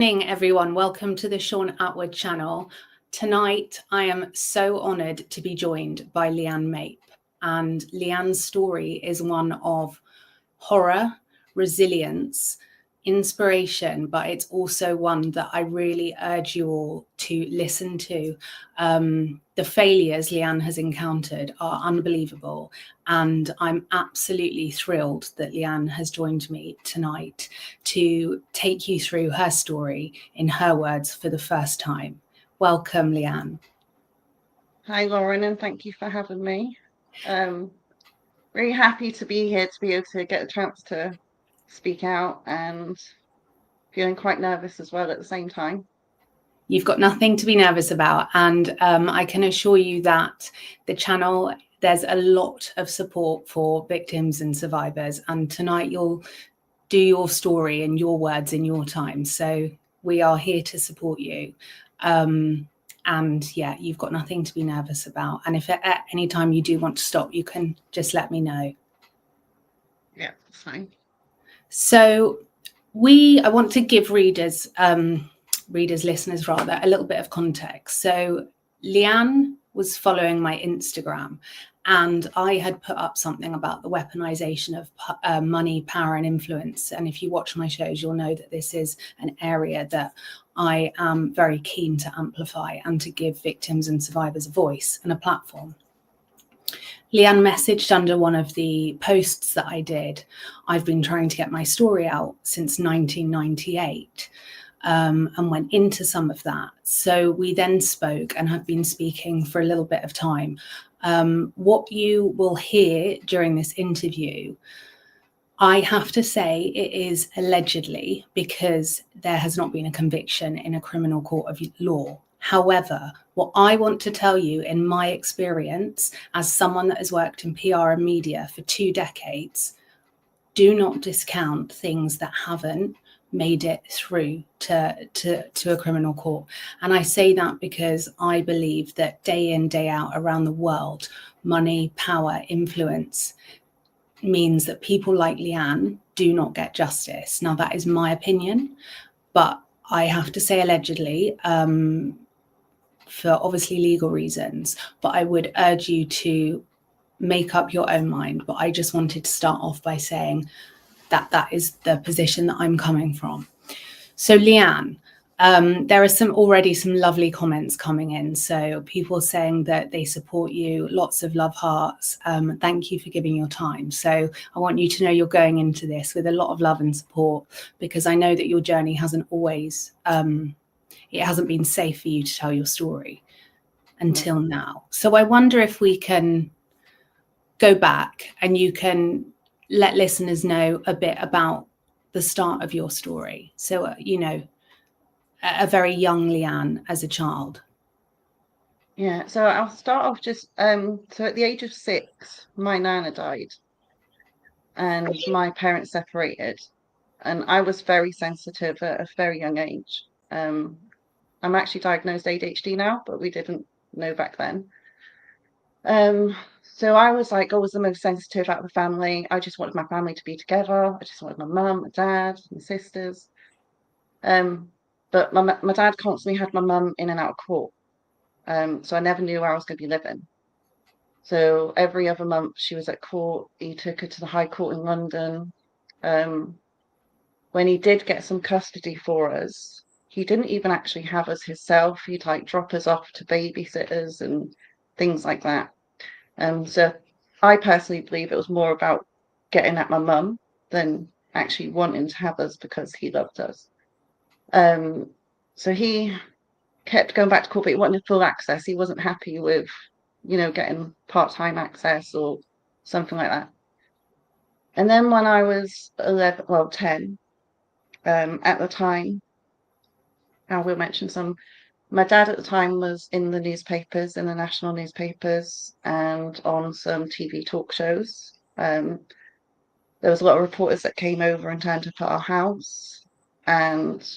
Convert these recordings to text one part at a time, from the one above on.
Morning, everyone. Welcome to the Shaun Attwood channel. Tonight, I am so honoured to be joined by Leanne Mape. And Leanne's story is one of horror, resilience, inspiration, but it's also one that I really urge you all to listen to. The failures Leanne has encountered are unbelievable, and I'm absolutely thrilled that Leanne has joined me tonight to take you through her story in her words for the first time. Welcome, Leanne. Hi, Lauren, and thank you for having me. Really happy to be here to be able to get a chance to speak out, and feeling quite nervous as well at the same time. You've got nothing to be nervous about, and I can assure you that the channel, there's a lot of support for victims and survivors, and tonight you'll do your story in your words in your time. So we are here to support you. And yeah, you've got nothing to be nervous about. And if at any time you do want to stop, you can just let me know. Yeah, that's fine. So I want to give readers, listeners rather, a little bit of context. So Leanne was following my Instagram, and I had put up something about the weaponization of money, power, and influence. And if you watch my shows, you'll know that this is an area that I am very keen to amplify and to give victims and survivors a voice and a platform. Leanne messaged under one of the posts that I did. I've been trying to get my story out since 1998. And went into some of that. So we then spoke and have been speaking for a little bit of time. What you will hear during this interview, I have to say it is allegedly, because there has not been a conviction in a criminal court of law. However, what I want to tell you, in my experience as someone that has worked in PR and media for 2 decades, do not discount things that haven't made it through to a criminal court. And I say that because I believe that day in, day out around the world, money, power, influence means that people like Leanne do not get justice. Now, that is my opinion, but I have to say allegedly, for obviously legal reasons, but I would urge you to make up your own mind. But I just wanted to start off by saying that is the position that I'm coming from. So Leanne, there are already some lovely comments coming in. So people saying that they support you, lots of love hearts. Thank you for giving your time. So I want you to know you're going into this with a lot of love and support, because I know that your journey hasn't always, it hasn't been safe for you to tell your story until now. So I wonder if we can go back and you can let listeners know a bit about the start of your story. So, a very young Leanne as a child. Yeah, so I'll start off just so at the age of 6, my nana died, and my parents separated, and I was very sensitive at a very young age. I'm actually diagnosed ADHD now, but we didn't know back then. So I was like always the most sensitive out of the family. I just wanted my family to be together. I just wanted my mum, my dad, my sisters. But my dad constantly had my mum in and out of court. So I never knew where I was going to be living. So every other month she was at court. He took her to the High Court in London. When he did get some custody for us, he didn't even actually have us himself. He'd like drop us off to babysitters and things like that. So I personally believe it was more about getting at my mum than actually wanting to have us because he loved us. So he kept going back to court, but he wanted full access. He wasn't happy with, getting part-time access or something like that. And then when I was 10, at the time, I will mention some. My dad at the time was in the newspapers, in the national newspapers, and on some TV talk shows. There was a lot of reporters that came over and turned up at our house, and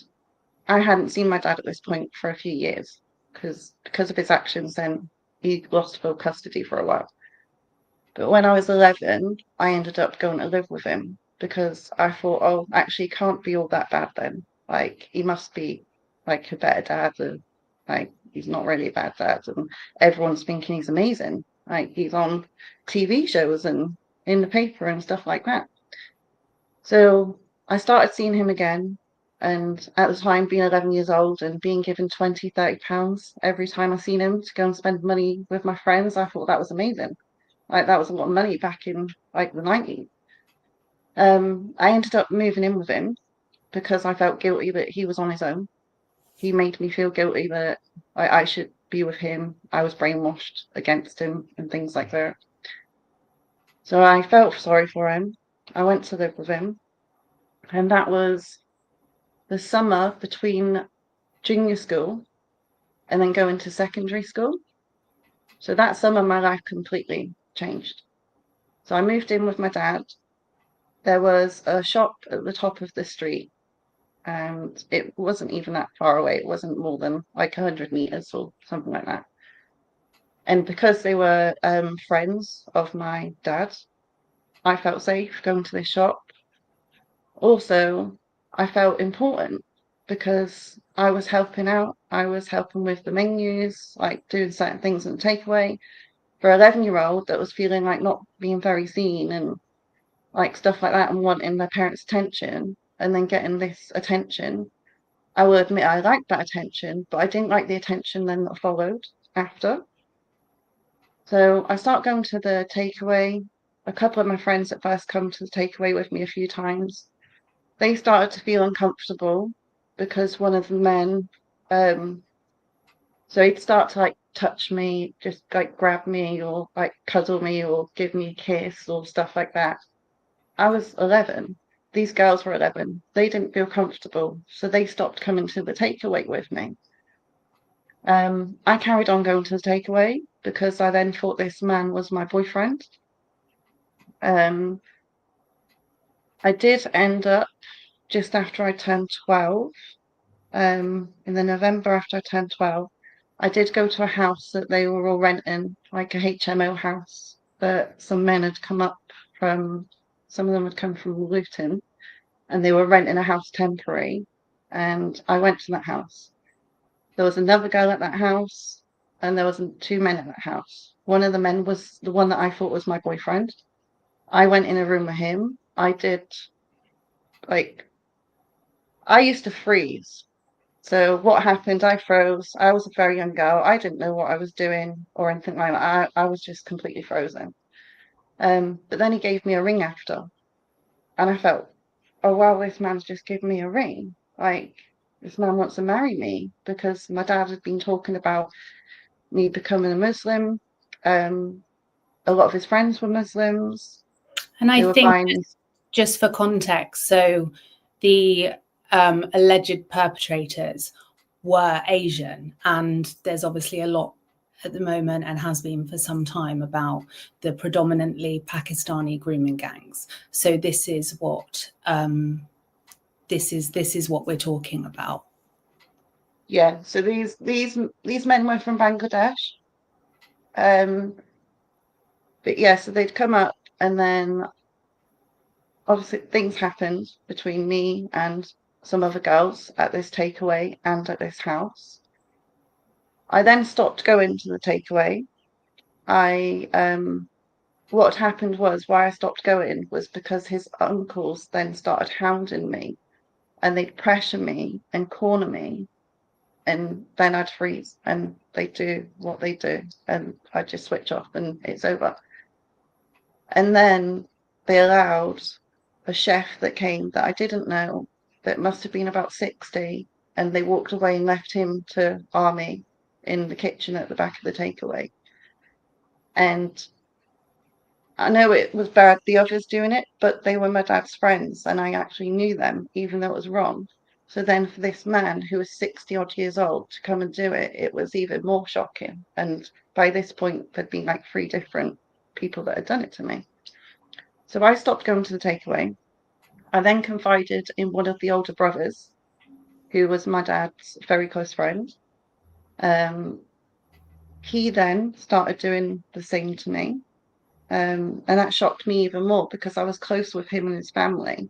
I hadn't seen my dad at this point for a few years because of his actions. Then he lost full custody for a while. But when I was 11, I ended up going to live with him because I thought, oh, actually, it can't be all that bad then. like, he must be like a better dad, and like he's not really a bad dad, and everyone's thinking he's amazing. Like, he's on TV shows and in the paper and stuff like that. So I started seeing him again, and at the time, being 11 years old and being given 20, 30 pounds every time I seen him to go and spend money with my friends, I thought that was amazing. Like, that was a lot of money back in like the 90s. I ended up moving in with him because I felt guilty that he was on his own. He made me feel guilty that I should be with him. I was brainwashed against him and things like that. So I felt sorry for him. I went to live with him, and that was the summer between junior school and then going to secondary school. So that summer, my life completely changed. So I moved in with my dad. There was a shop at the top of the street, and it wasn't even that far away. It wasn't more than like 100 meters or something like that. And because they were friends of my dad, I felt safe going to this shop. Also, I felt important because I was helping out. I was helping with the menus, like doing certain things in the takeaway. For an 11-year-old that was feeling like not being very seen and like stuff like that, and wanting their parents' attention, and then getting this attention, I will admit I liked that attention, but I didn't like the attention then that followed after. So I start going to the takeaway. A couple of my friends at first come to the takeaway with me a few times. They started to feel uncomfortable because one of the men, so he'd start to like touch me, just like grab me or like cuddle me or give me a kiss or stuff like that. I was 11. These girls were 11. They didn't feel comfortable, so they stopped coming to the takeaway with me. I carried on going to the takeaway because I then thought this man was my boyfriend. Um, I did end up just after I turned 12. In the November after I turned 12, I did go to a house that they were all renting, like a HMO house that some men had come up from. Some of them had come from Luton, and they were renting a house temporary. And I went to that house. There was another girl at that house, and there was two men at that house. One of the men was the one that I thought was my boyfriend. I went in a room with him. I did, like, I used to freeze. So what happened? I froze. I was a very young girl. I didn't know what I was doing or anything like that. I was just completely frozen. But then he gave me a ring after, and I felt, oh wow, this man's just given me a ring. Like, this man wants to marry me because my dad had been talking about me becoming a Muslim. A lot of his friends were Muslims. And They I were think buying me. just for context, so the alleged perpetrators were Asian, and there's obviously a lot at the moment, and has been for some time, about the predominantly Pakistani grooming gangs. So this is what this is what we're talking about. Yeah, so these men were from Bangladesh. But yeah, so they'd come up, and then obviously things happened between me and some other girls at this takeaway and at this house. I then stopped going to the takeaway. What happened was, why I stopped going was because his uncles then started hounding me, and they'd pressure me and corner me, and then I'd freeze, and they do what they do, and I'd just switch off and it's over. And then they allowed a chef that came that I didn't know, that must have been about 60, and they walked away and left him to army in the kitchen at the back of the takeaway. And I know it was bad, the others doing it, but they were my dad's friends, and I actually knew them, even though it was wrong. So then for this man who was 60 odd years old to come and do it, it was even more shocking. And by this point, there'd been like 3 different people that had done it to me. So I stopped going to the takeaway. I then confided in one of the older brothers, who was my dad's very close friend. He then started doing the same to me. And that shocked me even more because I was close with him and his family.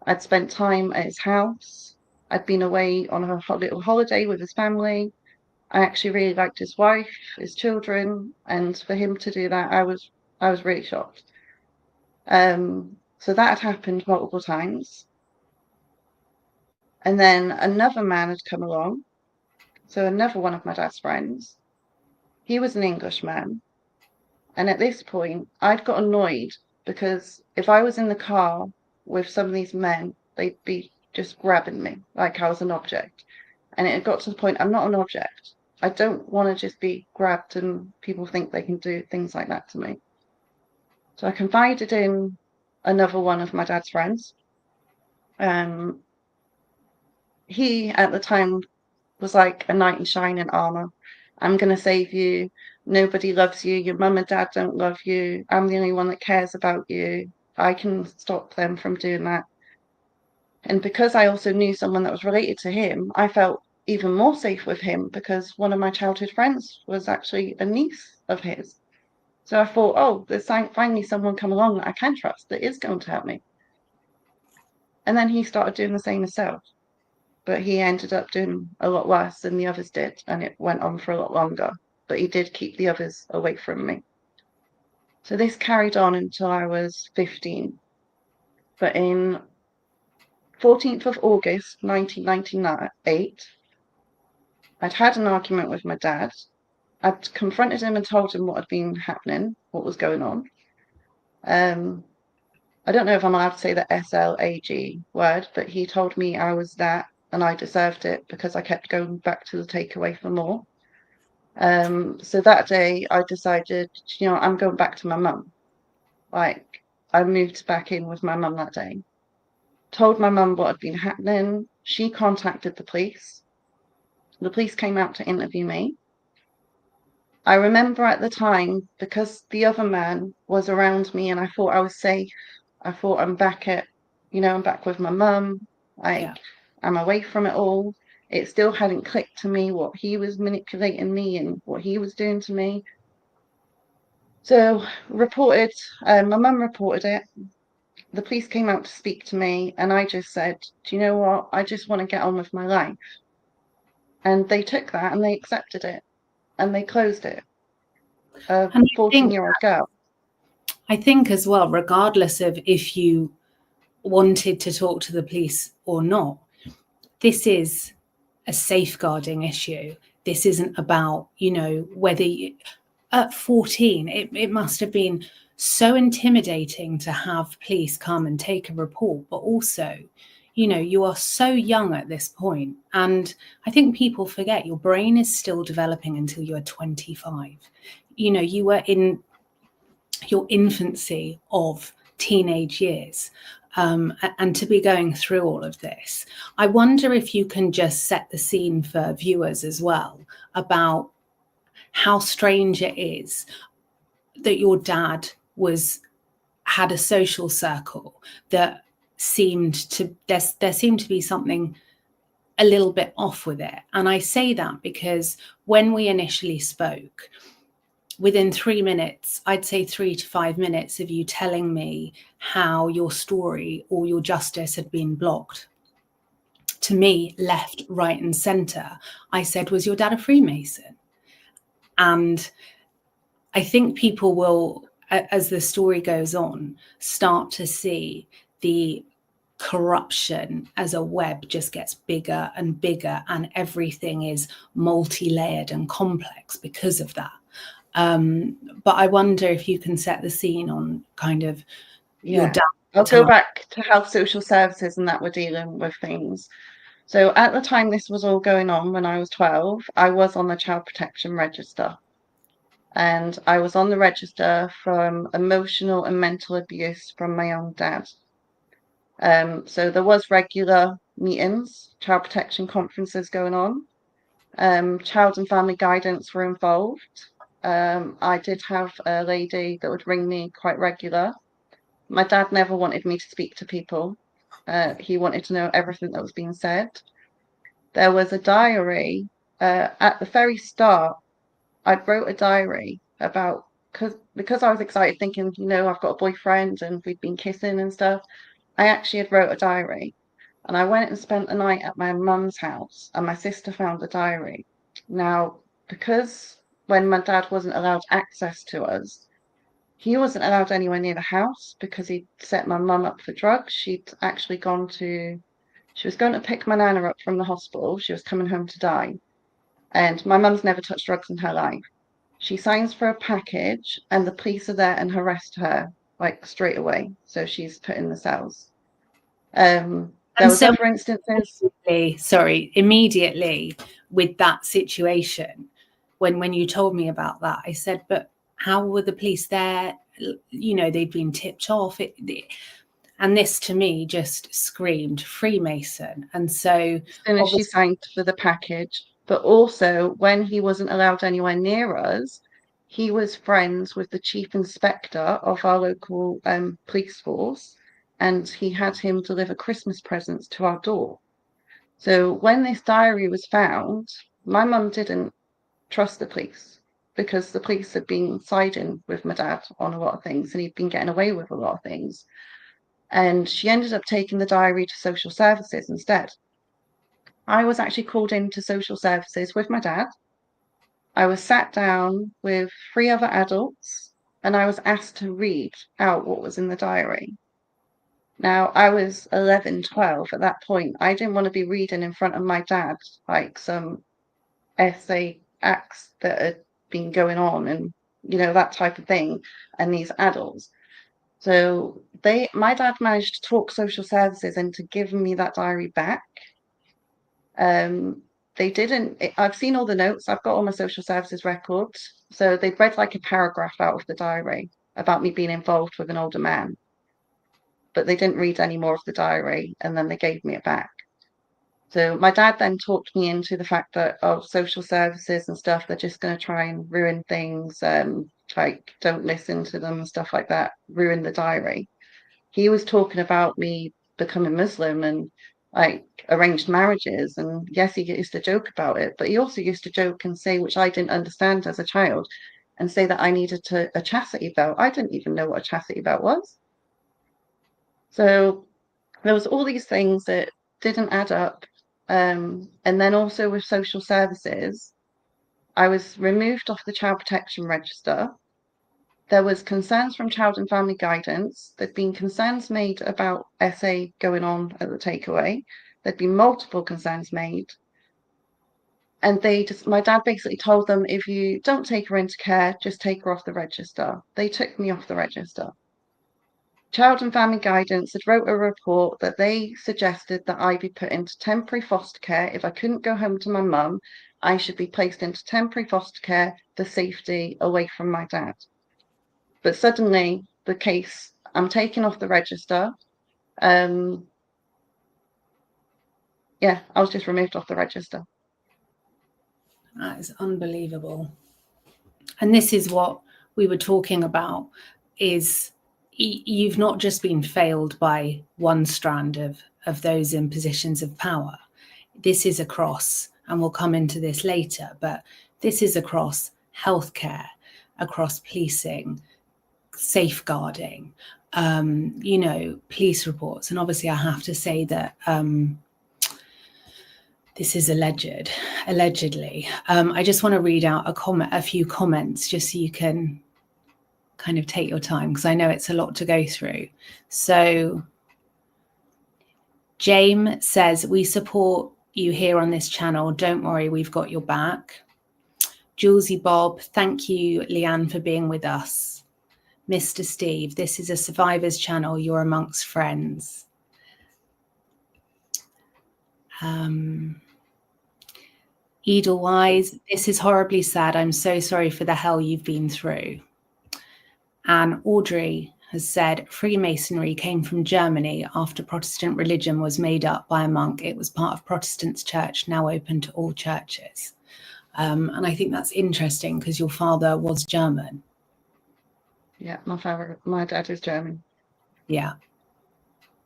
I'd spent time at his house. I'd been away on a little holiday with his family. I actually really liked his wife, his children, and for him to do that, I was really shocked. So that had happened multiple times. And then another man had come along. So another one of my dad's friends. He was an Englishman. And at this point, I'd got annoyed because if I was in the car with some of these men, they'd be just grabbing me like I was an object. And it had got to the point, I'm not an object. I don't want to just be grabbed and people think they can do things like that to me. So I confided in another one of my dad's friends. He at the time was like a knight in shining armor. I'm going to save you. Nobody loves you. Your mum and dad don't love you. I'm the only one that cares about you. I can stop them from doing that. And because I also knew someone that was related to him, I felt even more safe with him because one of my childhood friends was actually a niece of his. So I thought, oh, there's finally someone come along that I can trust that is going to help me. And then he started doing the same himself. But he ended up doing a lot worse than the others did, and it went on for a lot longer. But he did keep the others away from me. So this carried on until I was 15. But in 14th of August 1998, I'd had an argument with my dad. I'd confronted him and told him what had been happening, what was going on. I don't know if I'm allowed to say the SLAG word, but he told me I was that and I deserved it because I kept going back to the takeaway for more. So that day I decided, I'm going back to my mum. Like, I moved back in with my mum that day. Told my mum what had been happening. She contacted the police. The police came out to interview me. I remember at the time, because the other man was around me and I thought I was safe, I thought I'm back I'm back with my mum. I'm away from it all. It still hadn't clicked to me what he was manipulating me and what he was doing to me. So my mum reported it. The police came out to speak to me and I just said, do you know what? I just want to get on with my life. And they took that and they accepted it and they closed it. A 14-year-old girl. I think as well, regardless of if you wanted to talk to the police or not, this is a safeguarding issue. This isn't about, whether at 14, it must have been so intimidating to have police come and take a report, but also, you are so young at this point. And I think people forget your brain is still developing until you are 25. You were in your infancy of teenage years. And to be going through all of this, I wonder if you can just set the scene for viewers as well about how strange it is that your dad had a social circle that there seemed to be something a little bit off with it. And I say that because when we initially spoke, within 3 minutes, I'd say 3 to 5 minutes of you telling me how your story or your justice had been blocked, to me, left, right, and centre, I said, was your dad a Freemason? And I think people will, as the story goes on, start to see the corruption as a web just gets bigger and bigger, and everything is multi-layered and complex because of that. But I wonder if you can set the scene on kind of your dad. I'll go back to health social services and that were dealing with things. So at the time this was all going on, when I was 12, I was on the child protection register. And I was on the register from emotional and mental abuse from my own dad. So there was regular meetings, child protection conferences going on. Child and family guidance were involved. I did have a lady that would ring me quite regular. My dad never wanted me to speak to people. He wanted to know everything that was being said. There was a diary at the very start. I wrote a diary about because I was excited, thinking, I've got a boyfriend and we'd been kissing and stuff. I actually had wrote a diary, And I went and spent the night at my mum's house, and my sister found the diary. Now, because when my dad wasn't allowed access to us, he wasn't allowed anywhere near the house because he'd set my mum up for drugs. She was going to pick my nana up from the hospital. She was coming home to die. And my mum's never touched drugs in her life. She signs for a package, and the police are there and arrest her like straight away. So she's put in the cells. There And was so, other instances. immediately with that situation, when you told me about that, I said, but how were the police there? You know, they'd been tipped off. And this to me just screamed Freemason. And so As soon as she signed for the package, but also when he wasn't allowed anywhere near us, he was friends with the chief inspector of our local police force, and he had him deliver Christmas presents to our door. So when this diary was found, my mum didn't trust the police because the police had been siding with my dad on a lot of things, and he'd been getting away with a lot of things. And she ended up taking the diary to social services instead. I was actually called into social services with my dad. I was sat down with 3 other adults, and I was asked to read out what was in the diary. Now, I was 11, 12 at that point. I didn't want to be reading in front of my dad like some essay acts that had been going on, and that type of thing, and these adults. So my dad managed to talk social services into giving me that diary back. They didn't. I've seen all the notes. I've got all my social services records. So they read like a paragraph out of the diary about me being involved with an older man, but they didn't read any more of the diary, and then they gave me it back. So my dad then talked me into the fact that social services and stuff, they're just going to try and ruin things, like don't listen to them and stuff like that, ruin the diary. He was talking about me becoming Muslim and like arranged marriages. And yes, he used to joke about it, but he also used to joke and say, which I didn't understand as a child, and say that I needed a chastity belt. I didn't even know what a chastity belt was. So there was all these things that didn't add up. And then also with social services, I was removed off the child protection register. There was concerns from Child and Family Guidance. There'd been concerns made about SA going on at the takeaway. There'd been multiple concerns made. And my dad basically told them, if you don't take her into care, just take her off the register. They took me off the register. Child and Family Guidance had wrote a report that they suggested that I be put into temporary foster care. If I couldn't go home to my mum, I should be placed into temporary foster care for safety away from my dad. But suddenly the case, I'm taken off the register. Yeah, I was just removed off the register. That is unbelievable. And this is what we were talking about, is you've not just been failed by one strand of those in positions of power. This is across, and we'll come into this later, but this is across healthcare, across policing, safeguarding, police reports. And obviously I have to say that this is allegedly. I just want to read out a few comments just so you can kind of take your time, because I know it's a lot to go through. So James says, we support you here on this channel. Don't worry, we've got your back. Julesy Bob, thank you, Leanne, for being with us. Mr. Steve, this is a survivors channel. You're amongst friends. Edelweiss, this is horribly sad. I'm so sorry for the hell you've been through. And Audrey has said, Freemasonry came from Germany after Protestant religion was made up by a monk. It was part of Protestants' church, now open to all churches. And I think that's interesting because your father was German. Yeah, my dad is German. Yeah.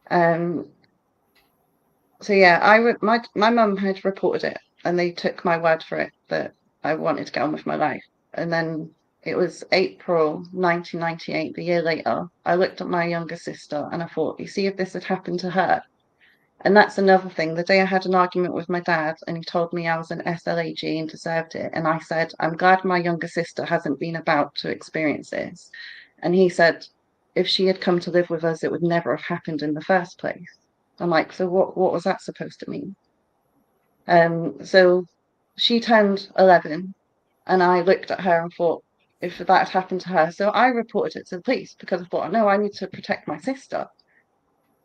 So yeah, my mum had reported it, and they took my word for it that I wanted to get on with my life. And then it was April 1998, the year later, I looked at my younger sister and I thought, you see, if this had happened to her. And that's another thing. The day I had an argument with my dad and he told me I was an SLAG and deserved it. And I said, I'm glad my younger sister hasn't been about to experience this. And he said, if she had come to live with us, it would never have happened in the first place. I'm like, so what was that supposed to mean? So she turned 11 and I looked at her and thought, if that had happened to her. So I reported it to the police because I thought, no, I need to protect my sister.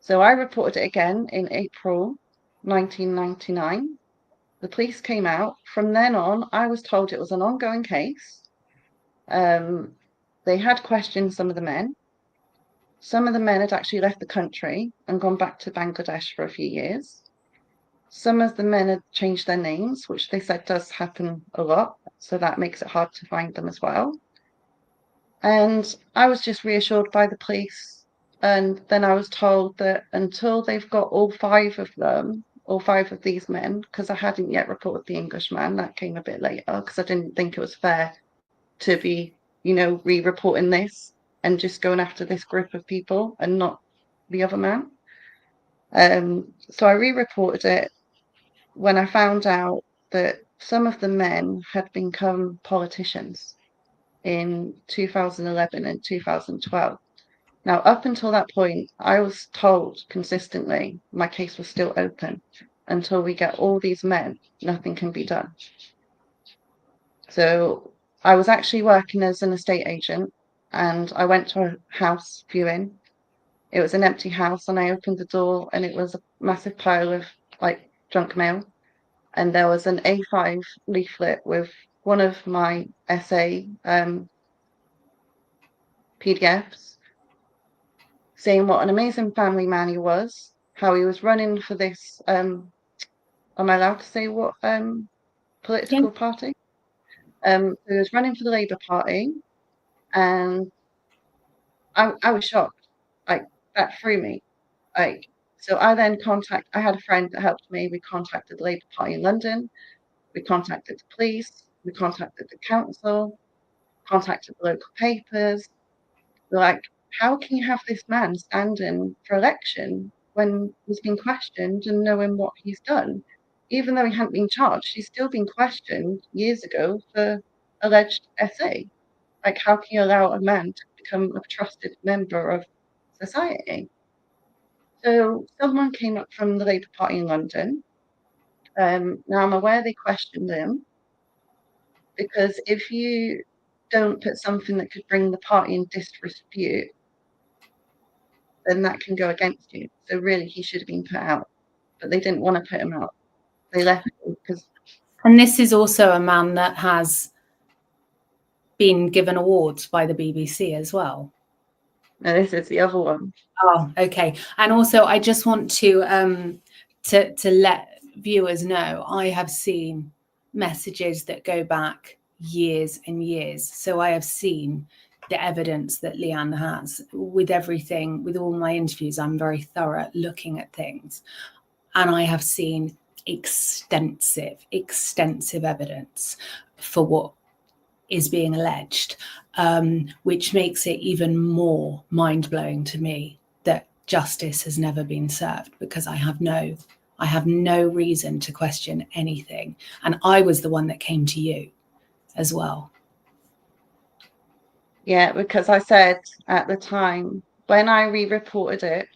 So I reported it again in April 1999. The police came out. From then on, I was told it was an ongoing case. They had questioned some of the men. Some of the men had actually left the country and gone back to Bangladesh for a few years. Some of the men had changed their names, which they said does happen a lot. So that makes it hard to find them as well. And I was just reassured by the police. And then I was told that until they've got all five of them, all five of these men, because I hadn't yet reported the Englishman, that came a bit later, because I didn't think it was fair to be, re-reporting this and just going after this group of people and not the other man. So I re-reported it when I found out that some of the men had become politicians in 2011 and 2012. Now, up until that point, I was told consistently my case was still open. Until we get all these men, nothing can be done. So I was actually working as an estate agent and I went to a house viewing. It was an empty house and I opened the door and it was a massive pile of junk mail. And there was an A5 leaflet with one of my essay PDFs saying what an amazing family man he was, how he was running for this. Am I allowed to say what political party? He was running for the Labour Party, and I was shocked. That threw me. So I had a friend that helped me. We contacted the Labour Party in London. We contacted the police. We contacted the council. Contacted the local papers. We're like, how can you have this man standing for election when he's been questioned and knowing what he's done? Even though he hadn't been charged, he's still been questioned years ago for alleged SA. How can you allow a man to become a trusted member of society? So someone came up from the Labour Party in London. Now I'm aware they questioned him because if you don't put something that could bring the party in disrepute, then that can go against you. So really, he should have been put out, but they didn't want to put him out. They left him because. And this is also a man that has been given awards by the BBC as well. No, this is the other one. Oh, okay. And also, I just want to let viewers know I have seen messages that go back years and years. So I have seen the evidence that Leanne has with everything, with all my interviews. I'm very thorough at looking at things, and I have seen extensive evidence for what is being alleged, which makes it even more mind-blowing to me that justice has never been served, because I have no reason to question anything. And I was the one that came to you as well. Yeah, because I said at the time when I re-reported it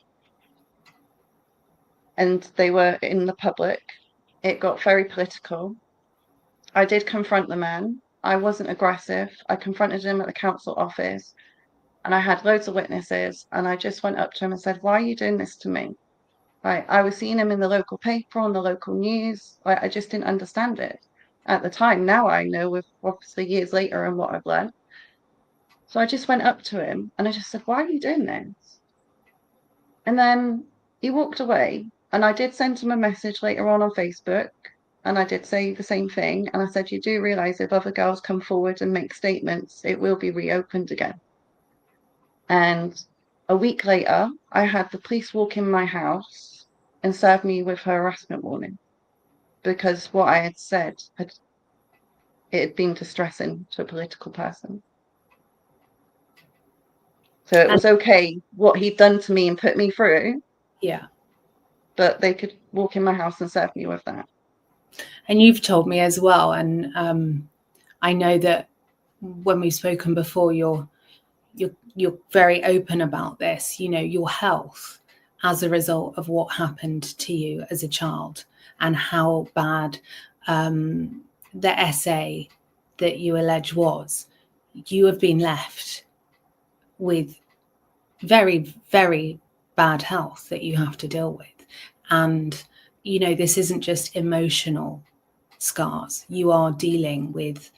and they were in the public, it got very political. I did confront the man. I wasn't aggressive. I confronted him at the council office and I had loads of witnesses and I just went up to him and said, why are you doing this to me? I was seeing him in the local paper, on the local news. I just didn't understand it at the time. Now I know, with obviously years later and what I've learned. So I just went up to him and I just said, why are you doing this? And then he walked away and I did send him a message later on Facebook and I did say the same thing. And I said, you do realise if other girls come forward and make statements, it will be reopened again. And a week later, I had the police walk in my house and serve me with her harassment warning because what I had said had been distressing to a political person. So it was okay what he'd done to me and put me through. Yeah. but they could walk in my house and serve me with that. And you've told me as well, and I know that when we've spoken before, you're very open about this. You know, your health as a result of what happened to you as a child, and how bad the essay that you allege was. You have been left with very, very bad health that you have to deal with. And, you know, this isn't just emotional scars. You are dealing with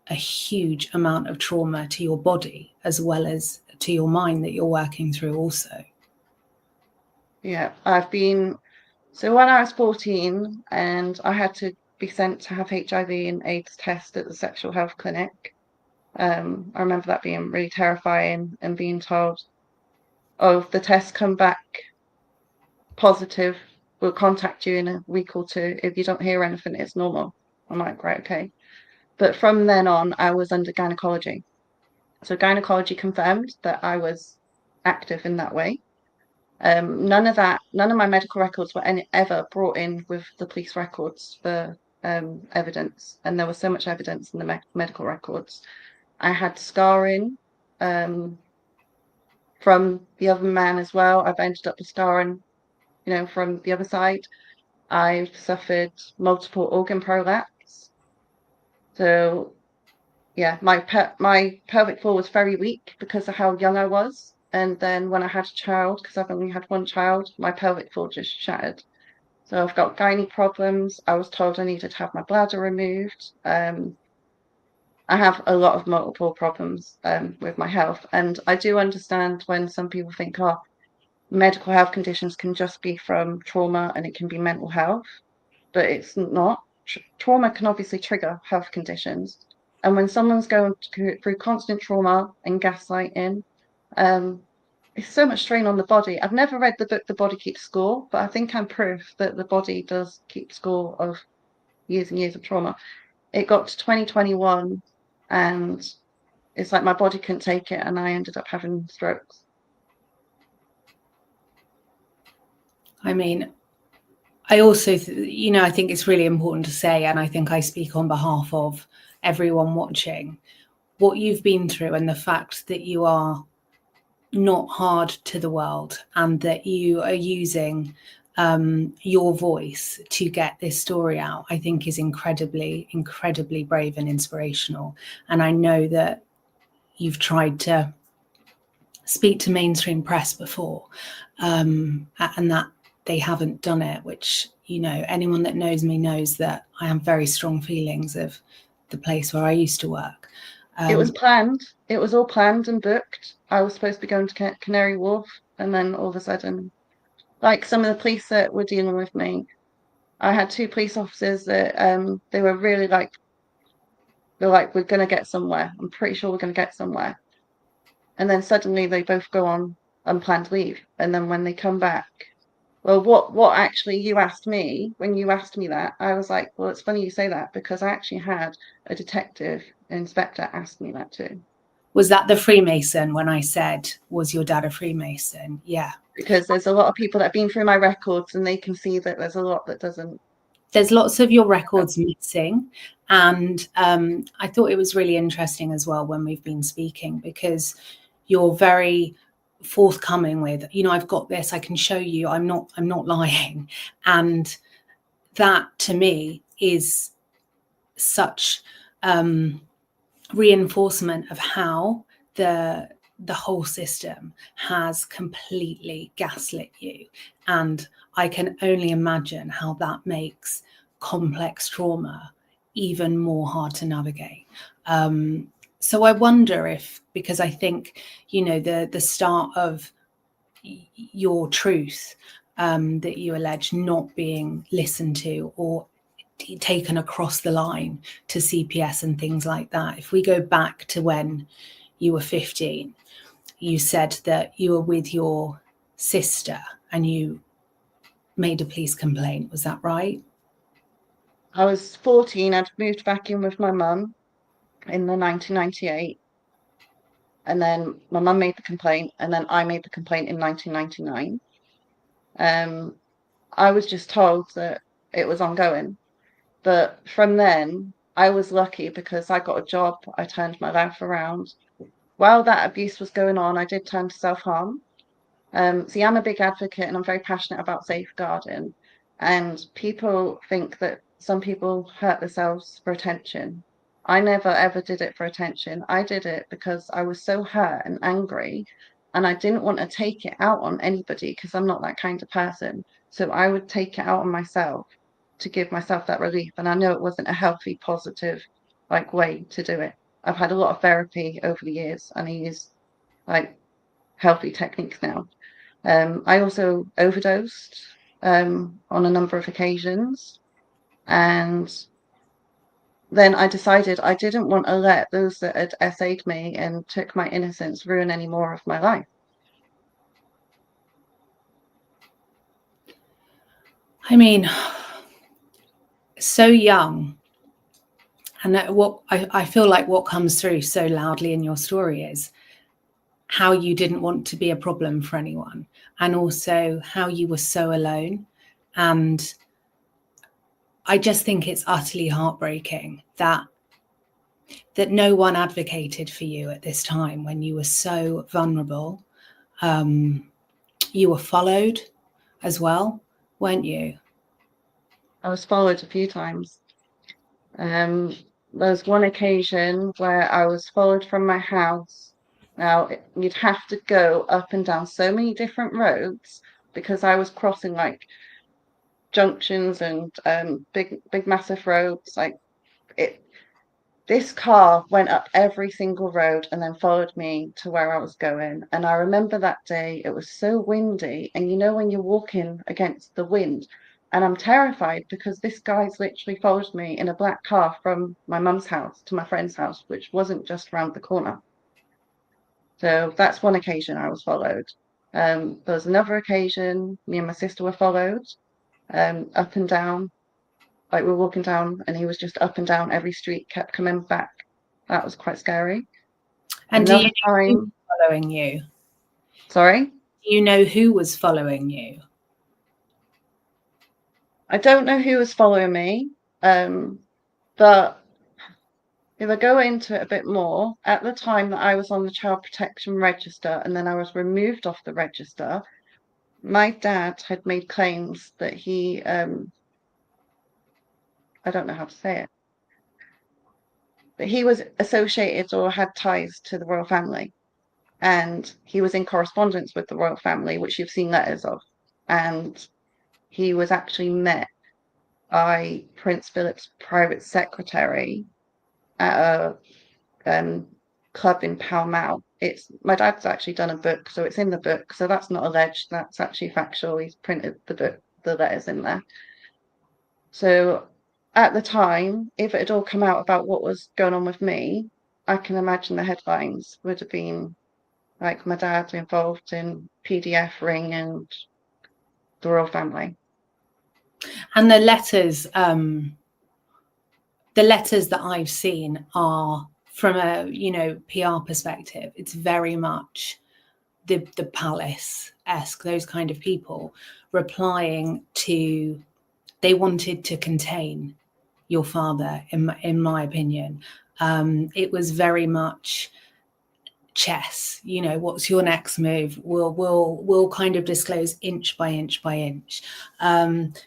a huge amount of trauma to your body as well as to your mind that you're working through also. Yeah, so when I was 14 and I had to be sent to have HIV and AIDS test at the sexual health clinic, I remember that being really terrifying and being told, oh, if the tests come back positive, we'll contact you in a week or two. If you don't hear anything, it's normal. I'm like, right, okay. But from then on, I was under gynecology. So gynecology confirmed that I was active in that way. None of my medical records were ever brought in with the police records for evidence. And there was so much evidence in the medical records. I had scarring from the other man as well. I've ended up with scarring, from the other side. I've suffered multiple organ prolapse. So yeah, my pelvic floor was very weak because of how young I was. And then when I had a child, because I've only had one child, my pelvic floor just shattered. So I've got gynae problems. I was told I needed to have my bladder removed. I have a lot of multiple problems with my health. And I do understand when some people think, oh, medical health conditions can just be from trauma and it can be mental health, but it's not. Trauma can obviously trigger health conditions. And when someone's going through constant trauma and gaslighting, it's so much strain on the body. I've never read the book The Body Keeps Score, but I think I'm proof that the body does keep score of years and years of trauma. It got to 2021 and it's like my body couldn't take it and I ended up having strokes. I mean, I also, I think it's really important to say, and I think I speak on behalf of everyone watching, what you've been through and the fact that you are not hard to the world and that you are using your voice to get this story out, I think is incredibly, incredibly brave and inspirational. And I know that you've tried to speak to mainstream press before, and that they haven't done it, which, anyone that knows me knows that I have very strong feelings of the place where I used to work. It was planned. It was all planned and booked. I was supposed to be going to Canary Wharf, and then all of a sudden, like some of the police that were dealing with me, I had two police officers that they were really they're like, we're gonna get somewhere. I'm pretty sure we're gonna get somewhere. And then suddenly they both go on unplanned leave. And then when they come back, well, what actually you asked me when you asked me that, I was like, well, it's funny you say that because I actually had a detective inspector ask me that too. Was that the Freemason when I said, was your dad a Freemason? Yeah. Because there's a lot of people that have been through my records and they can see that there's a lot that doesn't. There's lots of your records missing. And I thought it was really interesting as well when we've been speaking, because you're very forthcoming with, I've got this, I can show you, I'm not lying. And that to me is such reinforcement of how the whole system has completely gaslit you. And I can only imagine how that makes complex trauma even more hard to navigate. So I wonder if, because I think, the start of your truth that you allege not being listened to or taken across the line to CPS and things like that. If we go back to when you were 15, you said that you were with your sister and you made a police complaint. Was that right? I was 14. I'd moved back in with my mum in the 1998. And then my mum made the complaint, and then I made the complaint in 1999. I was just told that it was ongoing. But from then, I was lucky because I got a job. I turned my life around. While that abuse was going on, I did turn to self-harm. See, I'm a big advocate and I'm very passionate about safeguarding. And people think that some people hurt themselves for attention. I never ever did it for attention. I did it because I was so hurt and angry, and I didn't want to take it out on anybody because I'm not that kind of person. So I would take it out on myself to give myself that relief. And I know it wasn't a healthy, positive like way to do it. I've had a lot of therapy over the years and I use like healthy techniques now. I also overdosed on a number of occasions. And then I decided I didn't want to let those that had essayed me and took my innocence ruin any more of my life. I mean, so young. And what I feel like what comes through so loudly in your story is how you didn't want to be a problem for anyone, and also how you were so alone. And I just think it's utterly heartbreaking that no one advocated for you at this time when you were so vulnerable. You were followed as well, weren't you? I was followed a few times. There was one occasion where I was followed from my house. Now, you'd have to go up and down so many different roads because I was crossing like junctions and big massive roads. Like it, this car went up every single road and then followed me to where I was going. And I remember that day, it was so windy. And you know, when you're walking against the wind, and I'm terrified because this guy's literally followed me in a black car from my mum's house to my friend's house, which wasn't just around the corner. So that's one occasion I was followed. There was another occasion, me and my sister were followed up and down. Like we were walking down and he was just up and down every street, kept coming back. That was quite scary. And do you Another know who was time, following you? sorry, Do you know who was following you? I don't know who was following me, but if I go into it a bit more, at the time that I was on the child protection register and then I was removed off the register, my dad had made claims that he, I don't know how to say it, but he was associated or had ties to the royal family. And he was in correspondence with the royal family, which you've seen letters of. And he was actually met by Prince Philip's private secretary at a club in Pall Mall. It's my dad's actually done a book, so it's in the book. So that's not alleged, that's actually factual. He's printed the book, the letters in there. So at the time, if it had all come out about what was going on with me, I can imagine the headlines would have been like my dad involved in PDF ring and the royal family. And the letters that I've seen are from a PR perspective. It's very much the palace-esque, those kind of people replying to. They wanted to contain your father, in my opinion. It was very much chess. What's your next move? We'll kind of disclose inch by inch by inch,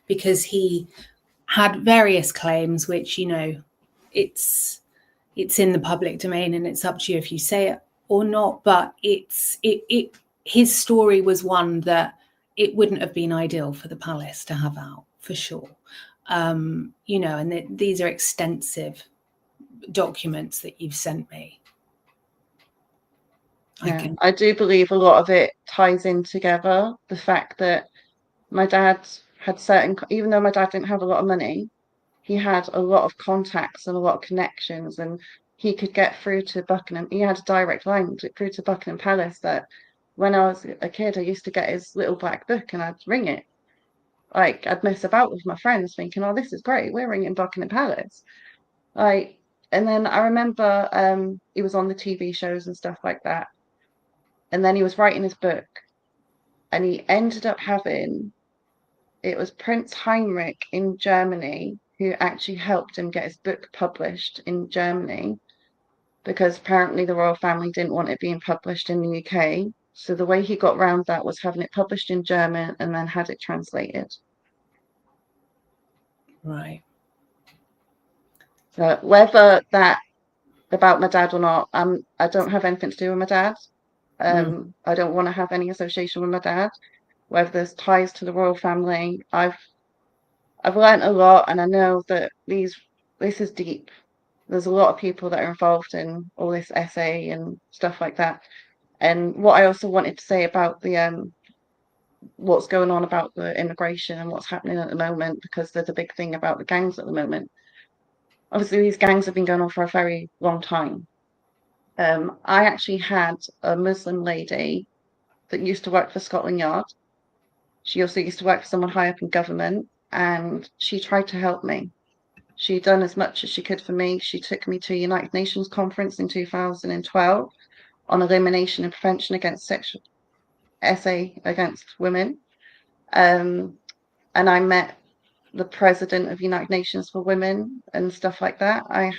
because he had various claims, which it's in the public domain, and it's up to you if you say it or not. But his story was one that it wouldn't have been ideal for the palace to have out, for sure. And these are extensive documents that you've sent me. Yeah, I do believe a lot of it ties in together. The fact that my dad had even though my dad didn't have a lot of money, he had a lot of contacts and a lot of connections, and he could get through to Buckingham. He had a direct line through to Buckingham Palace. That when I was a kid, I used to get his little black book and I'd ring it. Like I'd mess about with my friends, thinking, "Oh, this is great. We're ringing Buckingham Palace." Like, and then I remember he was on the TV shows and stuff like that. And then he was writing his book, and he ended up having it was Prince Heinrich in Germany who actually helped him get his book published in Germany, because apparently the royal family didn't want it being published in the UK. So the way he got around that was having it published in German and then had it translated. Right. So whether that about my dad or not, I don't have anything to do with my dad. I don't want to have any association with my dad. Whether there's ties to the royal family, I've learned a lot, and I know that this is deep. There's a lot of people that are involved in all this SA and stuff like that. And what I also wanted to say about the what's going on about the immigration and what's happening at the moment, because there's a big thing about the gangs at the moment. Obviously, these gangs have been going on for a very long time. I actually had a Muslim lady that used to work for Scotland Yard. She also used to work for someone high up in government, and she tried to help me. She'd done as much as she could for me. She took me to a United Nations conference in 2012 on elimination and prevention against sexual SA against women. And I met the president of United Nations for Women and stuff like that. I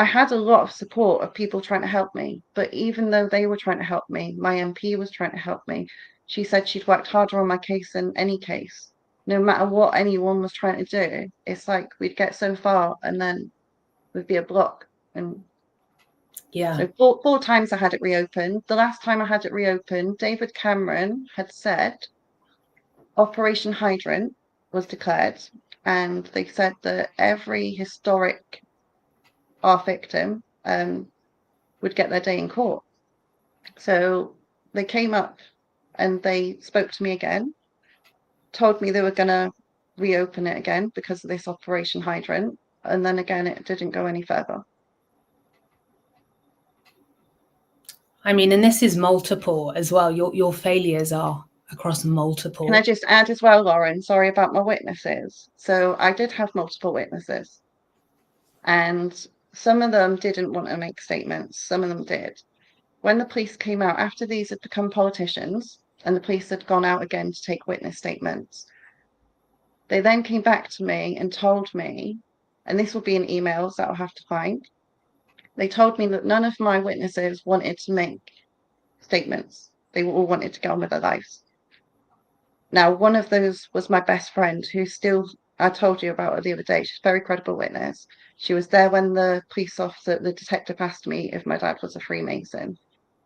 had a lot of support of people trying to help me, but even though they were trying to help me, my MP was trying to help me. She said she'd worked harder on my case than any case. No matter what anyone was trying to do, it's like we'd get so far and then there'd be a block. And Yeah. so four times I had it reopened. The last time I had it reopened, David Cameron had said Operation Hydrant was declared, and they said that every historic art victim would get their day in court. So they came up and they spoke to me again, told me they were going to reopen it again because of this Operation Hydrant, and then again it didn't go any further. I mean, and this is multiple as well. Your failures are across multiple. Can I just add as well, Lauren? Sorry about my witnesses. So I did have multiple witnesses, and some of them didn't want to make statements. Some of them did. When the police came out, after these had become politicians and the police had gone out again to take witness statements, they then came back to me and told me, and this will be in emails that I'll have to find, they told me that none of my witnesses wanted to make statements. They all wanted to go on with their lives. Now, one of those was my best friend, who still, I told you about her the other day. She's a very credible witness. She was there when the police officer, the detective, asked me if my dad was a Freemason.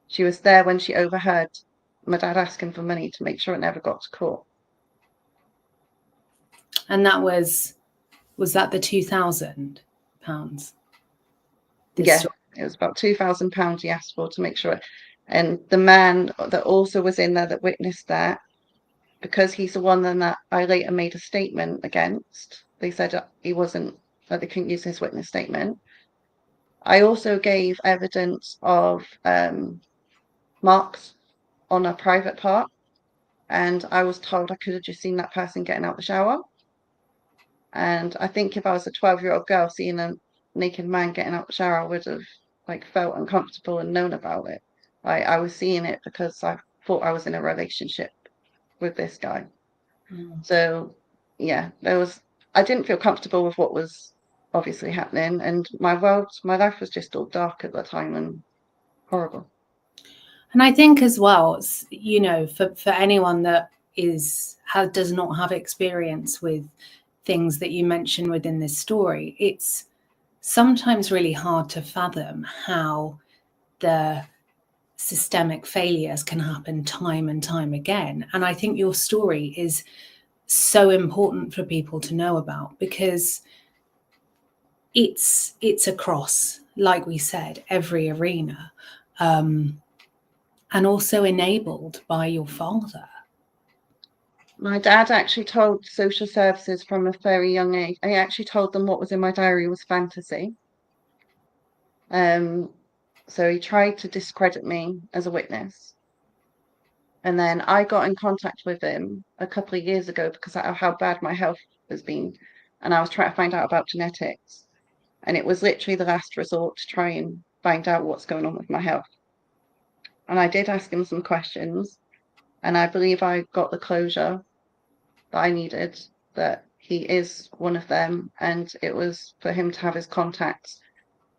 She was there when she overheard my dad asking for money to make sure it never got to court. And that was that the £2,000? Yeah, it was about £2,000 he asked for to make sure. And the man that also was in there that witnessed that, because he's the one then that I later made a statement against, they said he wasn't, that they couldn't use his witness statement. I also gave evidence of marks on a private part, and I was told I could have just seen that person getting out the shower. And I think if I was a 12-year-old girl seeing a naked man getting out the shower, I would have felt uncomfortable and known about it. I was seeing it because I thought I was in a relationship with this guy. So yeah, I didn't feel comfortable with what was obviously happening, and my life was just all dark at the time and horrible. And I think as well, for anyone that does not have experience with things that you mention within this story, it's sometimes really hard to fathom how the systemic failures can happen time and time again. And I think your story is so important for people to know about, because it's across, like we said, every arena, and also enabled by your father. My dad actually told social services from a very young age. I actually told them what was in my diary was fantasy. So he tried to discredit me as a witness. And then I got in contact with him a couple of years ago because of how bad my health has been. And I was trying to find out about genetics. And it was literally the last resort to try and find out what's going on with my health. And I did ask him some questions, and I believe I got the closure that I needed, that he is one of them, and it was for him to have his contacts.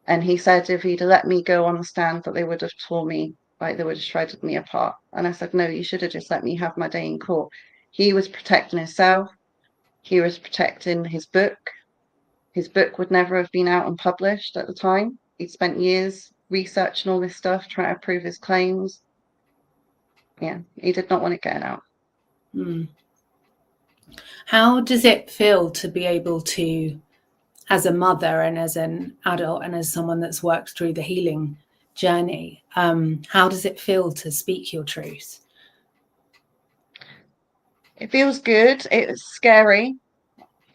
And he said if he'd let me go on the stand, that they would have torn me, like they would have shredded me apart. And I said, no, you should have just let me have my day in court. He was protecting himself. He was protecting his book. His book would never have been out and published at the time. He'd spent years researching all this stuff, trying to prove his claims. Yeah, he did not want it getting out. How does it feel to be able to, as a mother and as an adult and as someone that's worked through the healing journey, how does it feel to speak your truth? It feels good. It's scary,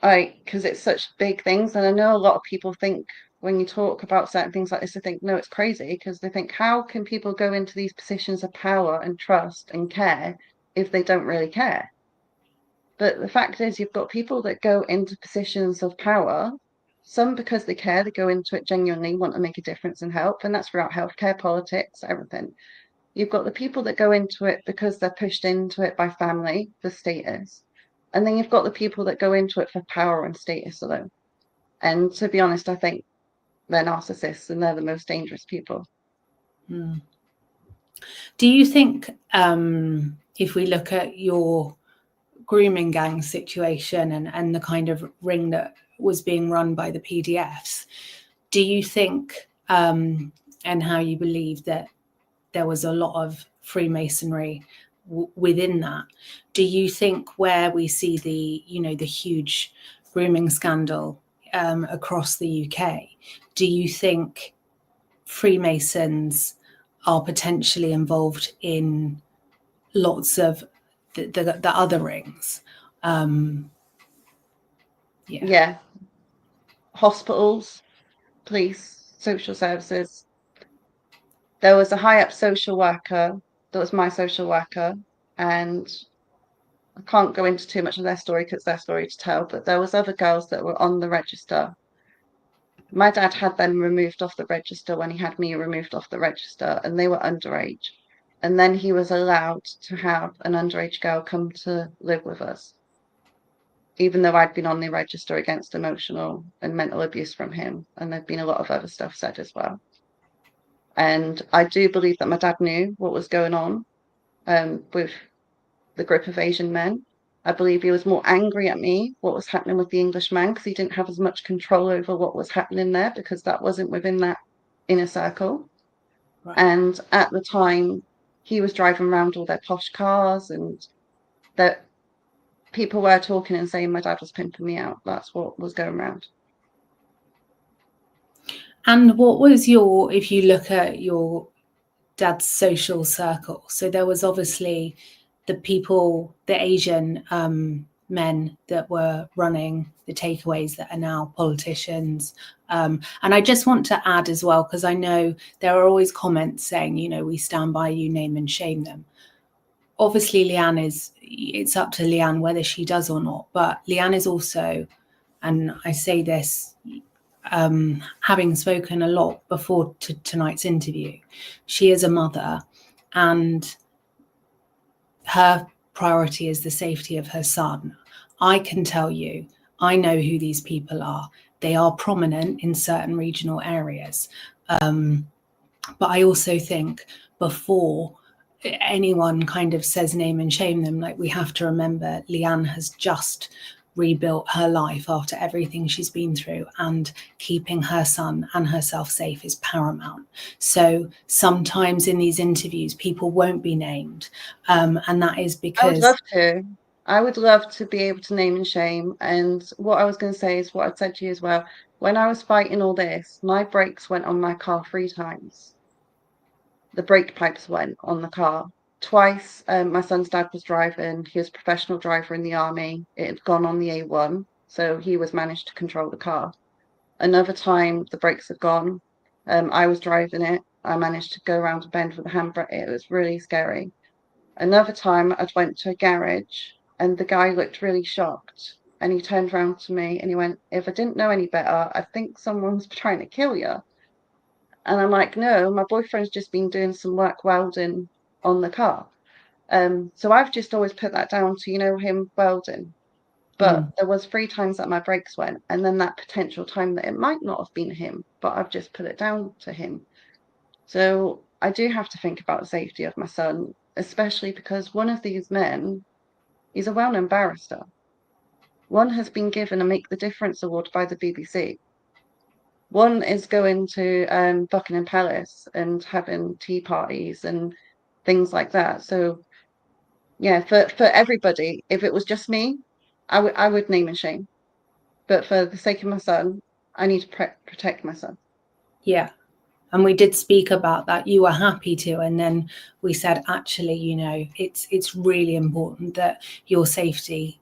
because it's such big things. And I know a lot of people think when you talk about certain things like this, they think, no, it's crazy, because they think, how can people go into these positions of power and trust and care if they don't really care? But the fact is, you've got people that go into positions of power, some because they care, they go into it genuinely, want to make a difference and help. And that's throughout healthcare, politics, everything. You've got the people that go into it because they're pushed into it by family, for status. And then you've got the people that go into it for power and status alone. And to be honest, I think they're narcissists and they're the most dangerous people. Do you think, if we look at your grooming gang situation and the kind of ring that was being run by the PDFs, do you think, and how you believe that there was a lot of Freemasonry within that, do you think where we see the huge grooming scandal across the UK, do you think Freemasons are potentially involved in lots of the other rings? Yeah. Hospitals, police, social services. There was a high up social worker that was my social worker, and I can't go into too much of their story because it's their story to tell, but there was other girls that were on the register. My dad had them removed off the register when he had me removed off the register, and they were underage. And then he was allowed to have an underage girl come to live with us, even though I'd been on the register against emotional and mental abuse from him. And there'd been a lot of other stuff said as well. And I do believe that my dad knew what was going on with the group of Asian men. I believe he was more angry at me, what was happening with the English man, because he didn't have as much control over what was happening there, because that wasn't within that inner circle. Right. And at the time, he was driving around all their posh cars, and that people were talking and saying my dad was pimping me out. That's what was going around. And what was if you look at your dad's social circle, so there was obviously the people, the Asian men that were running the takeaways that are now politicians. And I just want to add as well, because I know there are always comments saying, we stand by you, name and shame them. Obviously, it's up to Leanne whether she does or not, but Leanne is also, and I say this, having spoken a lot before tonight's interview, she is a mother, and her priority is the safety of her son. I can tell you, I know who these people are. They are prominent in certain regional areas. But I also think before anyone kind of says name and shame them, we have to remember Leanne has just rebuilt her life after everything she's been through, and keeping her son and herself safe is paramount. So sometimes in these interviews people won't be named, and that is because I would love to be able to name and shame. And what I was going to say is what I'd said to you as well. When I was fighting all this, my brakes went on my car 3 times. The brake pipes went on the car twice. My son's dad was driving. He was a professional driver in the army. It had gone on the A1, so he was managed to control the car. Another time, the brakes had gone. I was driving it. I managed to go around a bend with the handbrake. It was really scary. Another time, I went to a garage, and the guy looked really shocked. And he turned around to me and he went, "If I didn't know any better, I think someone's trying to kill you." And I'm like, no, my boyfriend's just been doing some work welding on the car. So I've just always put that down to, him welding. But there was 3 times that my brakes went, and then that potential time that it might not have been him, but I've just put it down to him. So I do have to think about the safety of my son, especially because one of these men is a well-known barrister. One has been given a Make the Difference award by the BBC. One is going to Buckingham Palace and having tea parties and things like that. So yeah, for everybody, if it was just me, I would name and shame. But for the sake of my son, I need to protect my son. Yeah. And we did speak about that. You were happy to, and then we said, actually, you know, it's really important that your safety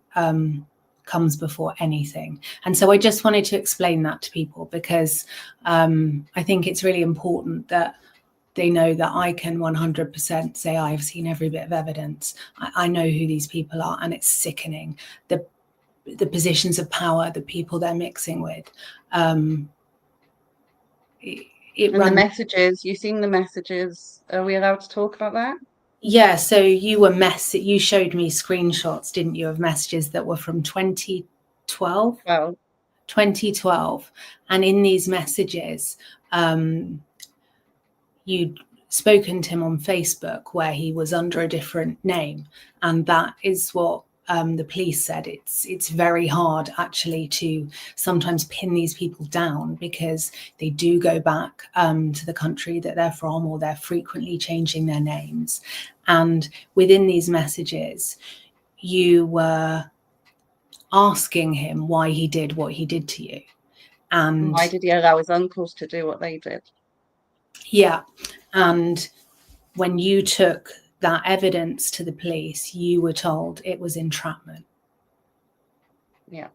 comes before anything. And so I just wanted to explain that to people, because I think it's really important that they know that I can 100% say I've seen every bit of evidence. I know who these people are, and it's sickening. The positions of power, the people they're mixing with. And the messages, you've seen the messages. Are we allowed to talk about that? Yeah, so you showed me screenshots, didn't you, of messages that were from 2012? Well, 2012. And in these messages, you'd spoken to him on Facebook where he was under a different name. And that is what the police said. It's very hard actually to sometimes pin these people down, because they do go back to the country that they're from, or they're frequently changing their names. And within these messages, you were asking him why he did what he did to you. And why did he allow his uncles to do what they did? Yeah. And when you took that evidence to the police, you were told it was entrapment. Yeah,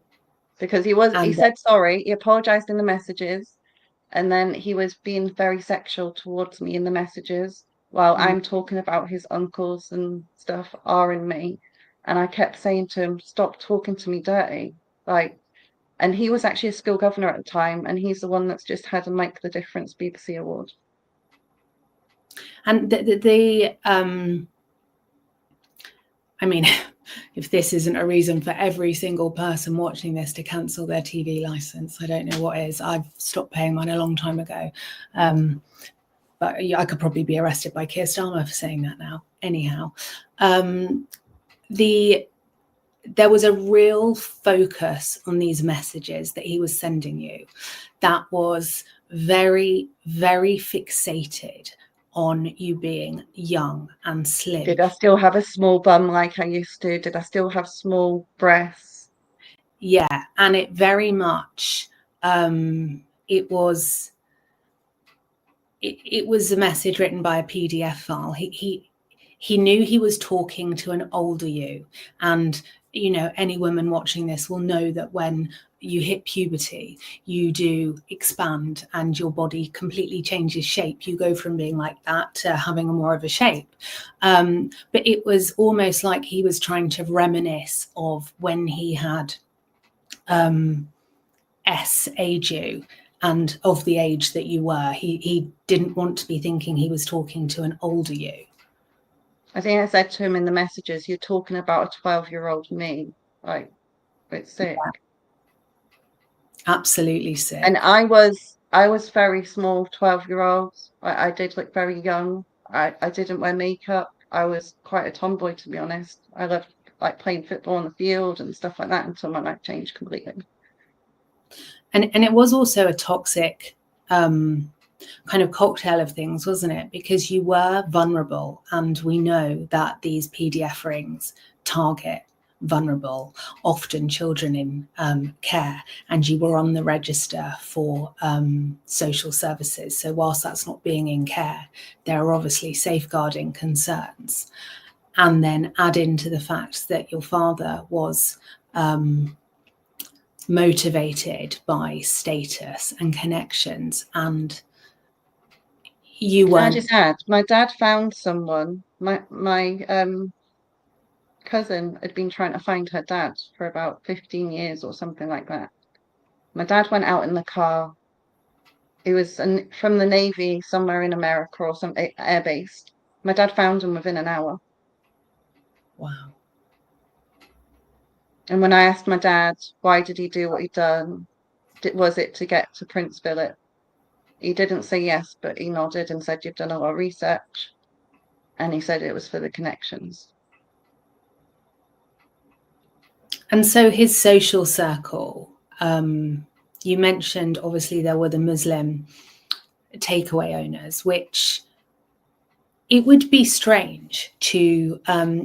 because he said sorry, he apologized in the messages, and then he was being very sexual towards me in the messages while I'm talking about his uncles and stuff R-ing me. And I kept saying to him, stop talking to me dirty. Like, and he was actually a school governor at the time, and he's the one that's just had a Make the Difference BBC award. And I mean, if this isn't a reason for every single person watching this to cancel their TV license, I don't know what is. I've stopped paying mine a long time ago. But I could probably be arrested by Keir Starmer for saying that now. Anyhow, there was a real focus on these messages that he was sending you that was very, very fixated on you being young and slim. Did I still have a small bum like I used to? Did I still have small breasts? Yeah, and it very much, it was a message written by a PDF file. He knew he was talking to an older you, and you know, any woman watching this will know that when you hit puberty, you do expand and your body completely changes shape. You go from being like that to having more of a shape. But it was almost like he was trying to reminisce of when he had age you, and of the age that you were. He didn't want to be thinking he was talking to an older you. I think I said to him in the messages, you're talking about a 12-year-old me. Like, it's sick. Yeah. Absolutely sick. And I was very small 12-year-old. I did look very young. I didn't wear makeup. I was quite a tomboy, to be honest. I loved like playing football on the field and stuff like that until my life changed completely. And it was also a toxic kind of cocktail of things, wasn't it? Because you were vulnerable, and we know that these PDF rings target vulnerable, often children in care, and you were on the register for social services. So whilst that's not being in care, there are obviously safeguarding concerns. And then add into the fact that your father was motivated by status and connections, and you weren't. Can I just add, my dad found someone. My cousin had been trying to find her dad for about 15 years or something like that. My dad went out in the car. He was from the Navy somewhere in America or some air base. My dad found him within an hour. Wow. And when I asked my dad, why did he do what he'd done? Was it to get to Prince Philip? He didn't say yes, but he nodded and said, you've done a lot of research. And he said it was for the connections. And so his social circle, you mentioned obviously there were the Muslim takeaway owners, which it would be strange to,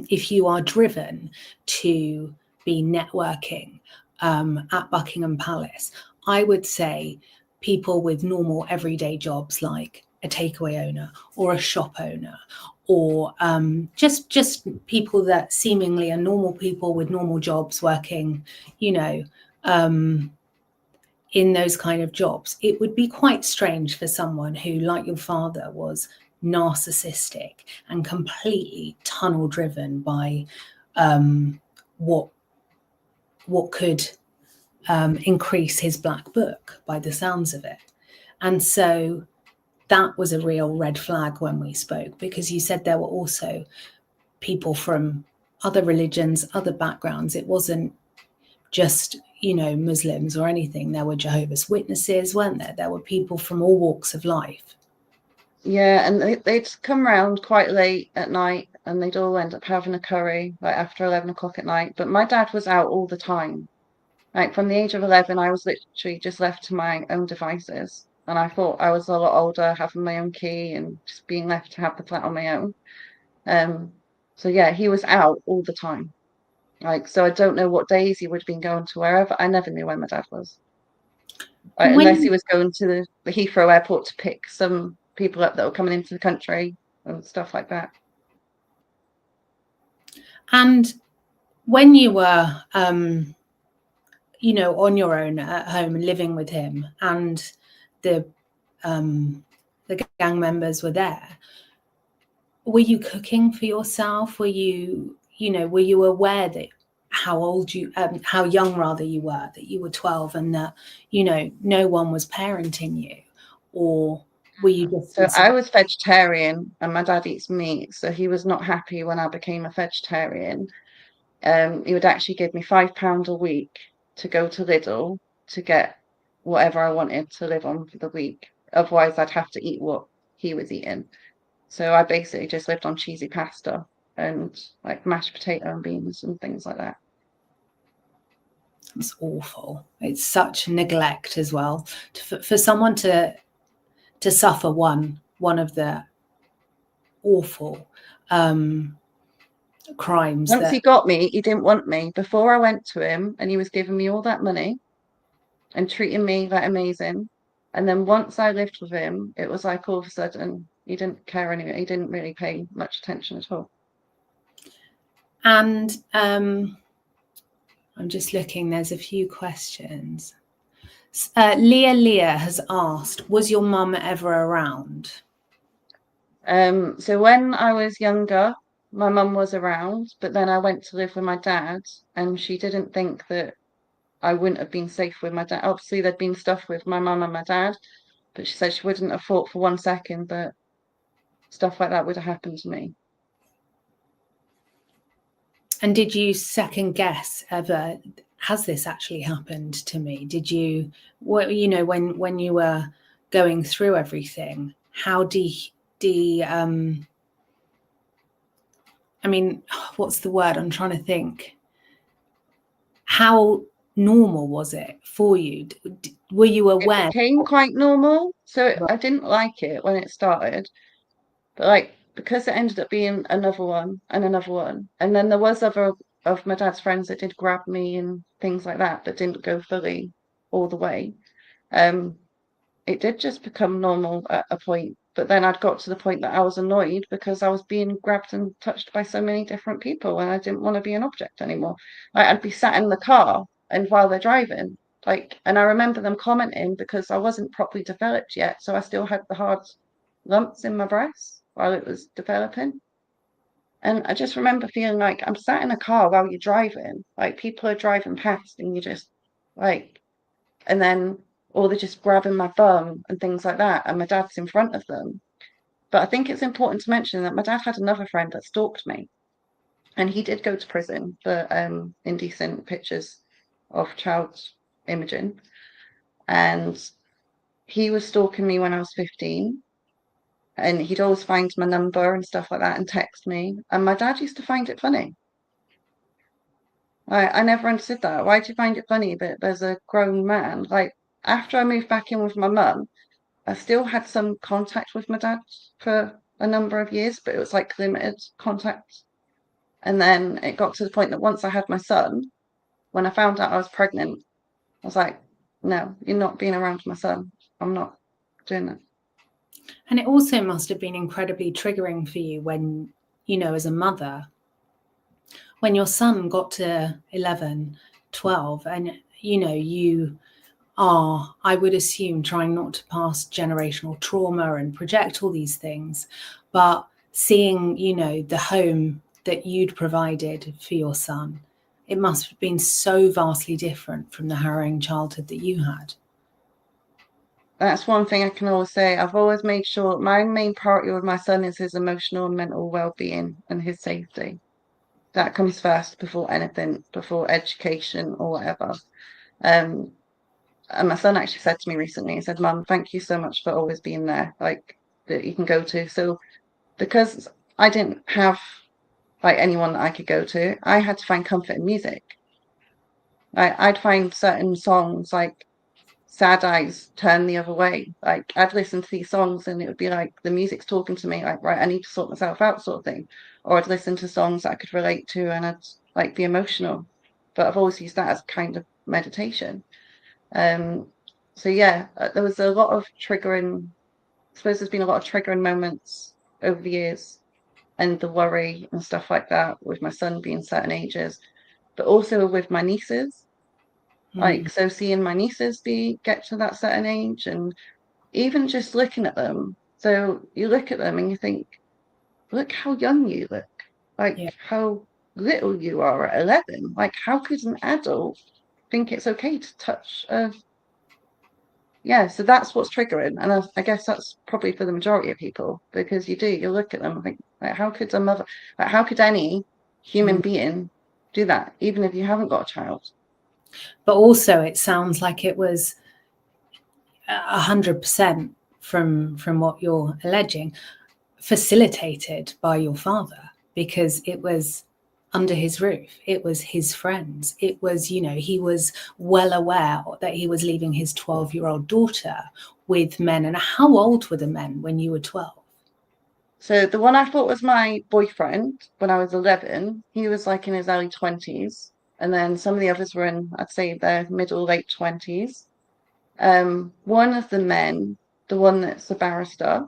if you are driven to be networking at Buckingham Palace, I would say people with normal everyday jobs like a takeaway owner or a shop owner, or just people that seemingly are normal people with normal jobs working, in those kind of jobs. It would be quite strange for someone who, like your father, was narcissistic and completely tunnel driven by what could increase his black book by the sounds of it. And so that was a real red flag when we spoke, because you said there were also people from other religions, other backgrounds. It wasn't just, Muslims or anything. There were Jehovah's Witnesses, weren't there? There were people from all walks of life. Yeah, and they'd come round quite late at night, and they'd all end up having a curry like after 11 o'clock at night. But my dad was out all the time. Like from the age of 11, I was literally just left to my own devices. And I thought I was a lot older, having my own key and just being left to have the flat on my own. So yeah, he was out all the time. Like, so I don't know what days he would have been going to wherever. I never knew where my dad was. Unless he was going to the Heathrow airport to pick some people up that were coming into the country and stuff like that. And when you were, on your own at home and living with him, and the gang members were there, were you cooking for yourself? Were you, were you aware that how young rather you were, that you were 12 and that, no one was parenting you? Or were you just... So I was vegetarian and my dad eats meat. So he was not happy when I became a vegetarian. He would actually give me £5 a week to go to Lidl to get whatever I wanted to live on for the week. Otherwise, I'd have to eat what he was eating. So I basically just lived on cheesy pasta and like mashed potato and beans and things like that. It's awful. It's such neglect as well. For someone to suffer one of the awful crimes. Once he got me, he didn't want me. Before I went to him and he was giving me all that money and treating me like amazing. And then once I lived with him, it was like all of a sudden he didn't care anymore. He didn't really pay much attention at all. And I'm just looking, there's a few questions. Leah has asked, was your mum ever around? So when I was younger, my mum was around, but then I went to live with my dad and she didn't think that I wouldn't have been safe with my dad. Obviously, there'd been stuff with my mum and my dad, but she said she wouldn't have thought for 1 second that stuff like that would have happened to me. And did you second guess ever, has this actually happened to me? Did you, when you were going through everything, how I mean, what's the word? I'm trying to think. How normal was it for you? Were you aware? It became quite normal. So I didn't like it when it started, but like because it ended up being another one and another one, and then there was other of my dad's friends that did grab me and things like that, but didn't go fully all the way. It did just become normal at a point, but then I'd got to the point that I was annoyed because I was being grabbed and touched by so many different people and I didn't want to be an object anymore. Like I'd be sat in the car and while they're driving, and I remember them commenting because I wasn't properly developed yet, so I still had the hard lumps in my breast while it was developing. And I just remember feeling like I'm sat in a car while you're driving, like people are driving past and you just like, and then or they're just grabbing my bum and things like that, and my dad's in front of them. But I think it's important to mention that my dad had another friend that stalked me. And he did go to prison for indecent pictures of child imaging. And he was stalking me when I was 15. And he'd always find my number and stuff like that and text me. And my dad used to find it funny. I never understood that. Why do you find it funny that there's a grown man? Like, after I moved back in with my mum, I still had some contact with my dad for a number of years, but it was like limited contact. And then it got to the point that once I had my son, when I found out I was pregnant, I was like, no, you're not being around my son. I'm not doing that. And it also must have been incredibly triggering for you when, as a mother, when your son got to 11, 12, and, you are, I would assume, trying not to pass generational trauma and project all these things, but seeing, the home that you'd provided for your son, it must have been so vastly different from the harrowing childhood that you had. That's one thing I can always say. I've always made sure my main priority with my son is his emotional and mental well-being and his safety. That comes first before anything, before education or whatever. And my son actually said to me recently, he said, Mum, thank you so much for always being there, like, that you can go to. So because I didn't have like anyone that I could go to, I had to find comfort in music. I'd find certain songs like Sad Eyes, Turn the Other Way. Like, I'd listen to these songs and it would be like the music's talking to me, like, right, I need to sort myself out, sort of thing. Or I'd listen to songs that I could relate to and I'd like be emotional. But I've always used that as kind of meditation. So yeah, there was a lot of triggering, I suppose there's been a lot of triggering moments over the years, and the worry and stuff like that with my son being certain ages, but also with my nieces. Like, so seeing my nieces get to that certain age, and even just looking at them. So you look at them and you think, look how young you look, like Yeah. how little you are at 11. Like, how could an adult think it's okay to touch a yeah, so that's what's triggering, and I guess that's probably for the majority of people, because you look at them and think, like, how could a mother, like, how could any human being do that, even if you haven't got a child? But also, it sounds like it was 100% from what you're alleging, facilitated by your father, because it was under his roof, it was his friends, it was, he was well aware that he was leaving his 12-year-old daughter with men. And how old were the men when you were 12? So the one I thought was my boyfriend when I was 11, he was like in his early 20s, and then some of the others were in, I'd say, their middle late 20s. One of the men, the one that's a barrister,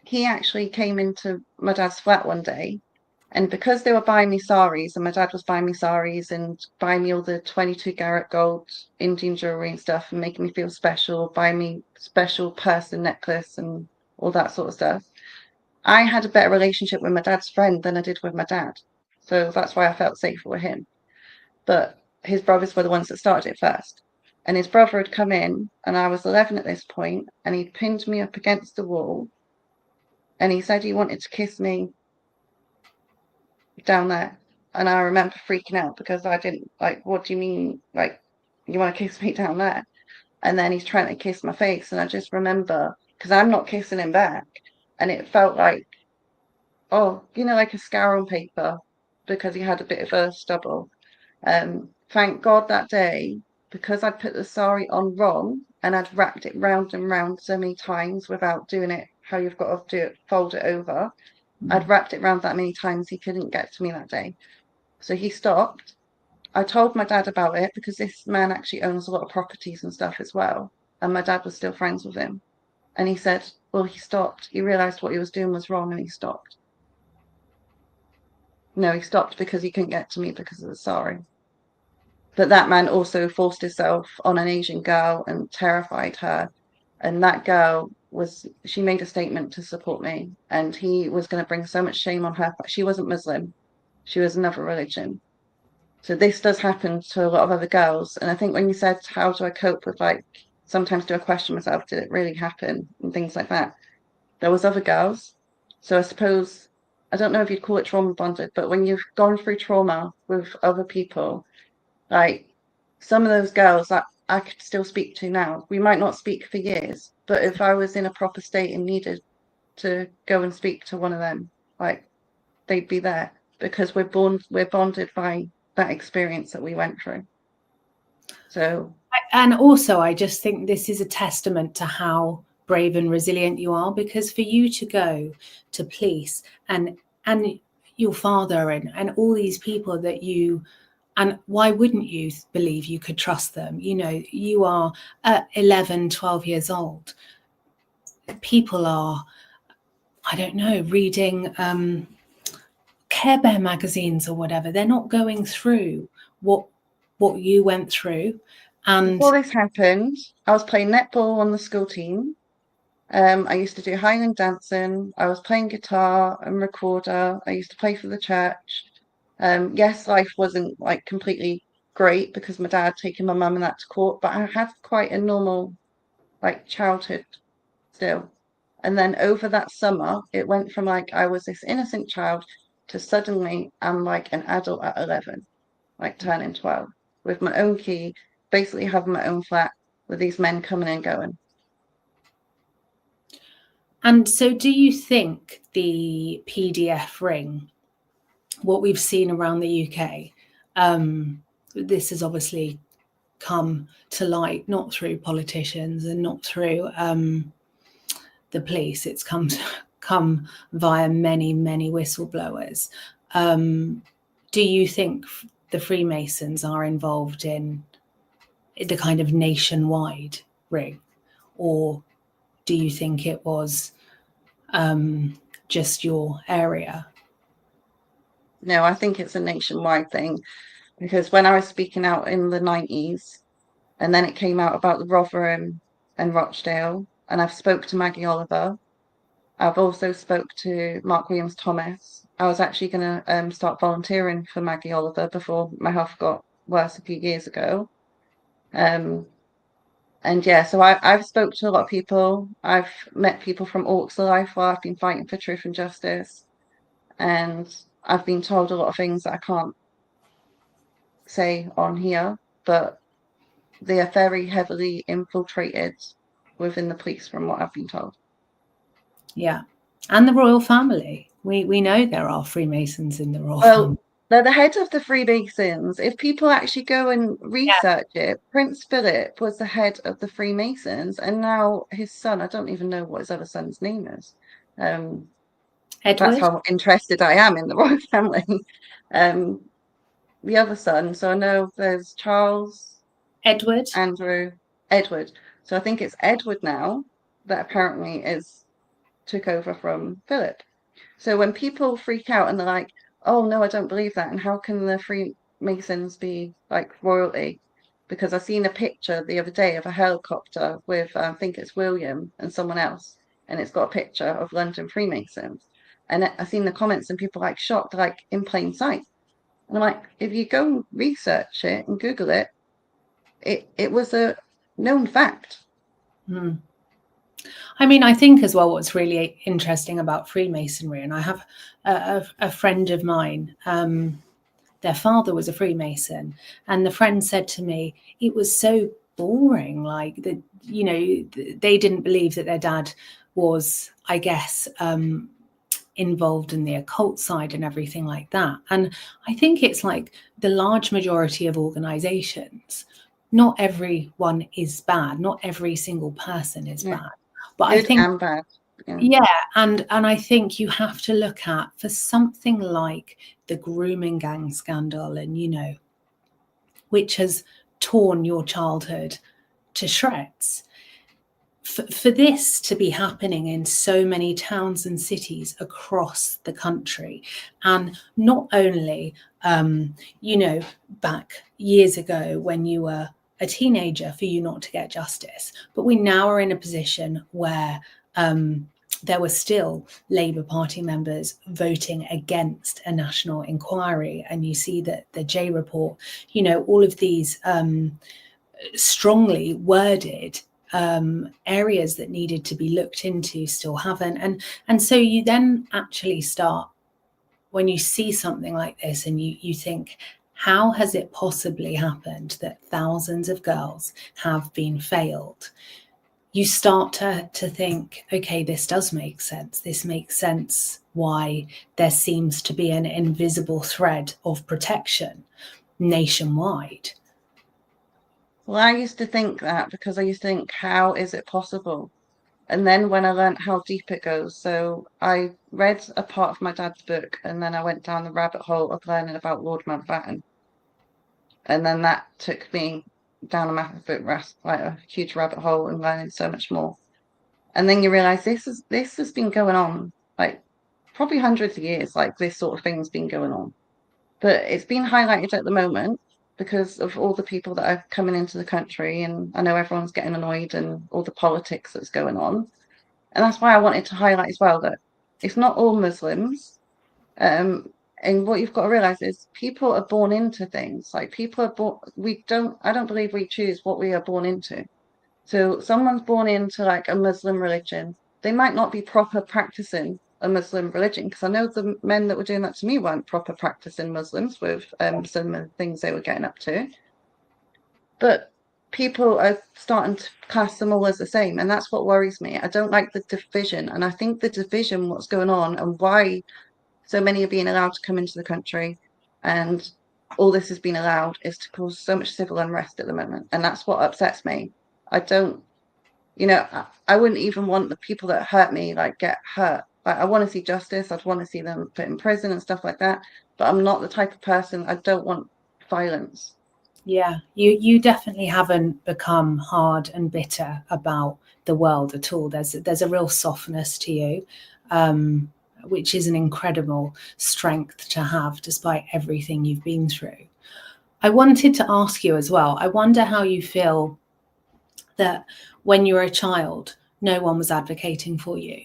he actually came into my dad's flat one day, and because they were buying me saris, and my dad was buying me saris and buying me all the 22 karat gold Indian jewelry and stuff, and making me feel special, buying me special purse and necklace and all that sort of stuff, I had a better relationship with my dad's friend than I did with my dad. So that's why I felt safer with him. But his brothers were the ones that started it first. And his brother had come in, and I was 11 at this point, and he pinned me up against the wall, and he said he wanted to kiss me down there. And I remember freaking out because I didn't, like, what do you mean? Like, you want to kiss me down there? And then he's trying to kiss my face. And I just remember, because I'm not kissing him back. And it felt like, oh, like a scar on paper, because he had a bit of a stubble. Thank God that day, because I'd put the sari on wrong and I'd wrapped it round and round so many times without doing it how you've got to do it, fold it over. I'd wrapped it round that many times, he couldn't get to me that day. So he stopped. I told my dad about it because this man actually owns a lot of properties and stuff as well. And my dad was still friends with him. And he said, well, he stopped. He realised what he was doing was wrong and he stopped. No, he stopped because he couldn't get to me because of the sorry. But that man also forced himself on an Asian girl and terrified her. And that girl she made a statement to support me. And he was going to bring so much shame on her. She wasn't Muslim. She was another religion. So this does happen to a lot of other girls. And I think when you said, how do I cope with, like, sometimes do I question myself, did it really happen? And things like that. There was other girls. So I suppose I don't know if you'd call it trauma bonded, but when you've gone through trauma with other people, like some of those girls that I could still speak to now, we might not speak for years, but if I was in a proper state and needed to go and speak to one of them, like they'd be there because we're bonded by that experience that we went through. So, and also I just think this is a testament to how brave and resilient you are, because for you to go to police and your father and all these people that you, and why wouldn't you believe you could trust them? You know, you are 11, 12 years old. People are, I don't know, reading Care Bear magazines or whatever. They're not going through what you went through. And before this happened, I was playing netball on the school team. I used to do Highland dancing. I was playing guitar and recorder. I used to play for the church. Yes, life wasn't like completely great because my dad taking my mum and that to court, but I had quite a normal like childhood still. And then over that summer, it went from like I was this innocent child to suddenly I'm like an adult at 11, like turning 12, with my own key, basically having my own flat with these men coming and going. And so do you think the PDF ring, what we've seen around the UK, this has obviously come to light, not through politicians and not through the police, it's come via many, many whistleblowers. Do you think the Freemasons are involved in the kind of nationwide ring, or do you think it was just your area? No, I think it's a nationwide thing because when I was speaking out in the 90s, and then it came out about the Rotherham and Rochdale, and I've spoke to Maggie Oliver. I've also spoke to Mark Williams Thomas. I was actually going to start volunteering for Maggie Oliver before my health got worse a few years ago. And yeah, so I've spoke to a lot of people. I've met people from Orcs of Life while I've been fighting for truth and justice. And I've been told a lot of things that I can't say on here, but they are very heavily infiltrated within the police from what I've been told. Yeah. And the royal family. We know there are Freemasons in the royal Well, family. they're the head of the Freemasons. If people actually go and research it, Prince Philip was the head of the Freemasons, and now his son, I don't even know what his other son's name is. That's Edward? how interested I am in the royal family. The other son, so I know there's Charles, Edward? Andrew, Edward. So I think it's Edward now that apparently took over from Philip. So when people freak out and they're like, oh no, I don't believe that, and how can the Freemasons be like royalty? Because I seen a picture the other day of a helicopter with I think it's William and someone else, and it's got a picture of London Freemasons. And I seen the comments and people like shocked, like in plain sight. And I'm like, if you go and research it and Google it, it was a known fact. I mean, I think as well what's really interesting about Freemasonry, and I have a friend of mine, their father was a Freemason, and the friend said to me, it was so boring, like that, you know, they didn't believe that their dad was, I guess, involved in the occult side and everything like that. And I think it's like the large majority of organizations, not everyone is bad, not every single person is bad, but Good I think and bad. yeah, and I think you have to look at, for something like the grooming gang scandal, and you know, which has torn your childhood to shreds, for this to be happening in so many towns and cities across the country, and not only you know, back years ago when you were a teenager, for you not to get justice, but we now are in a position where there were still Labour Party members voting against a national inquiry, and you see that the J report, you know, all of these strongly worded areas that needed to be looked into still haven't, and so you then actually start when you see something like this and you think, how has it possibly happened that thousands of girls have been failed? You start to think, okay, this does make sense. This makes sense why there seems to be an invisible thread of protection nationwide. Well, I used to think that because I used to think, how is it possible? And then when I learned how deep it goes, so I read a part of my dad's book, and then I went down the rabbit hole of learning about Lord Mountbatten. And then that took me down a massive, like a huge rabbit hole, and learning so much more. And then you realize this has been going on like probably hundreds of years, like this sort of thing's been going on. But it's been highlighted at the moment because of all the people that are coming into the country, and I know everyone's getting annoyed and all the politics that's going on. And that's why I wanted to highlight as well that it's not all Muslims. And what you've got to realize is people are born into things. Like people are born, I don't believe we choose what we are born into. So someone's born into like a Muslim religion. They might not be proper practicing a Muslim religion, because I know the men that were doing that to me weren't proper practicing Muslims with some of the things they were getting up to. But people are starting to class them all as the same, and that's what worries me. I don't like the division, and I think the division, what's going on and why so many are being allowed to come into the country and all this has been allowed, is to cause so much civil unrest at the moment, and that's what upsets me. I don't, I wouldn't even want the people that hurt me like get hurt. Like, I want to see justice. I'd want to see them put in prison and stuff like that, but I'm not the type of person, I don't want violence. Yeah, you definitely haven't become hard and bitter about the world at all. There's a real softness to you, which is an incredible strength to have despite everything you've been through. I wanted to ask you as well, I wonder how you feel that when you were a child, no one was advocating for you.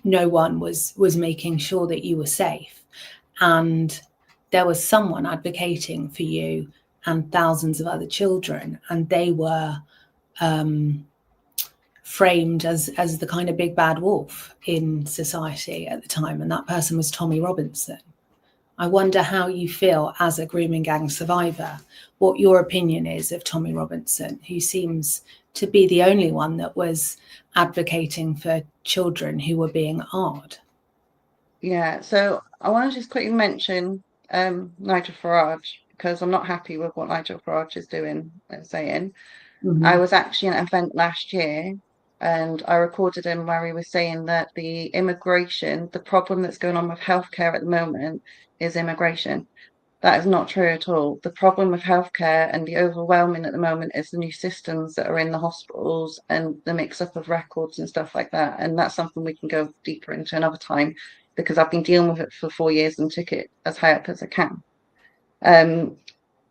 No one was making sure that you were safe. And there was someone advocating for you and thousands of other children, and they were framed as the kind of big bad wolf in society at the time, and that person was Tommy Robinson. I wonder how you feel as a grooming gang survivor, what your opinion is of Tommy Robinson, who seems to be the only one that was advocating for children who were being harmed. Yeah, so I want to just quickly mention Nigel Farage, because I'm not happy with what Nigel Farage is doing and saying. Mm-hmm. I was actually at an event last year, and I recorded him where he was saying that the problem that's going on with healthcare at the moment is immigration. That is not true at all. The problem with healthcare and the overwhelming at the moment is the new systems that are in the hospitals and the mix-up of records and stuff like that. And that's something we can go deeper into another time, because I've been dealing with it for 4 years and took it as high up as I can.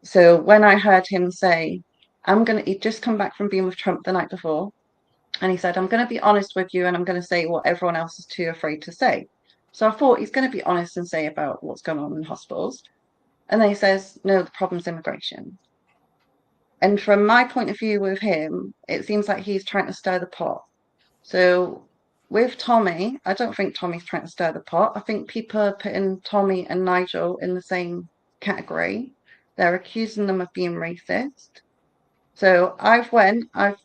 So when I heard him say, he'd just come back from being with Trump the night before, and he said, I'm going to be honest with you, and I'm going to say what everyone else is too afraid to say. So I thought he's going to be honest and say about what's going on in hospitals. And then he says, no, the problem's immigration. And from my point of view with him, it seems like he's trying to stir the pot. So with Tommy, I don't think Tommy's trying to stir the pot. I think people are putting Tommy and Nigel in the same category. They're accusing them of being racist. So I've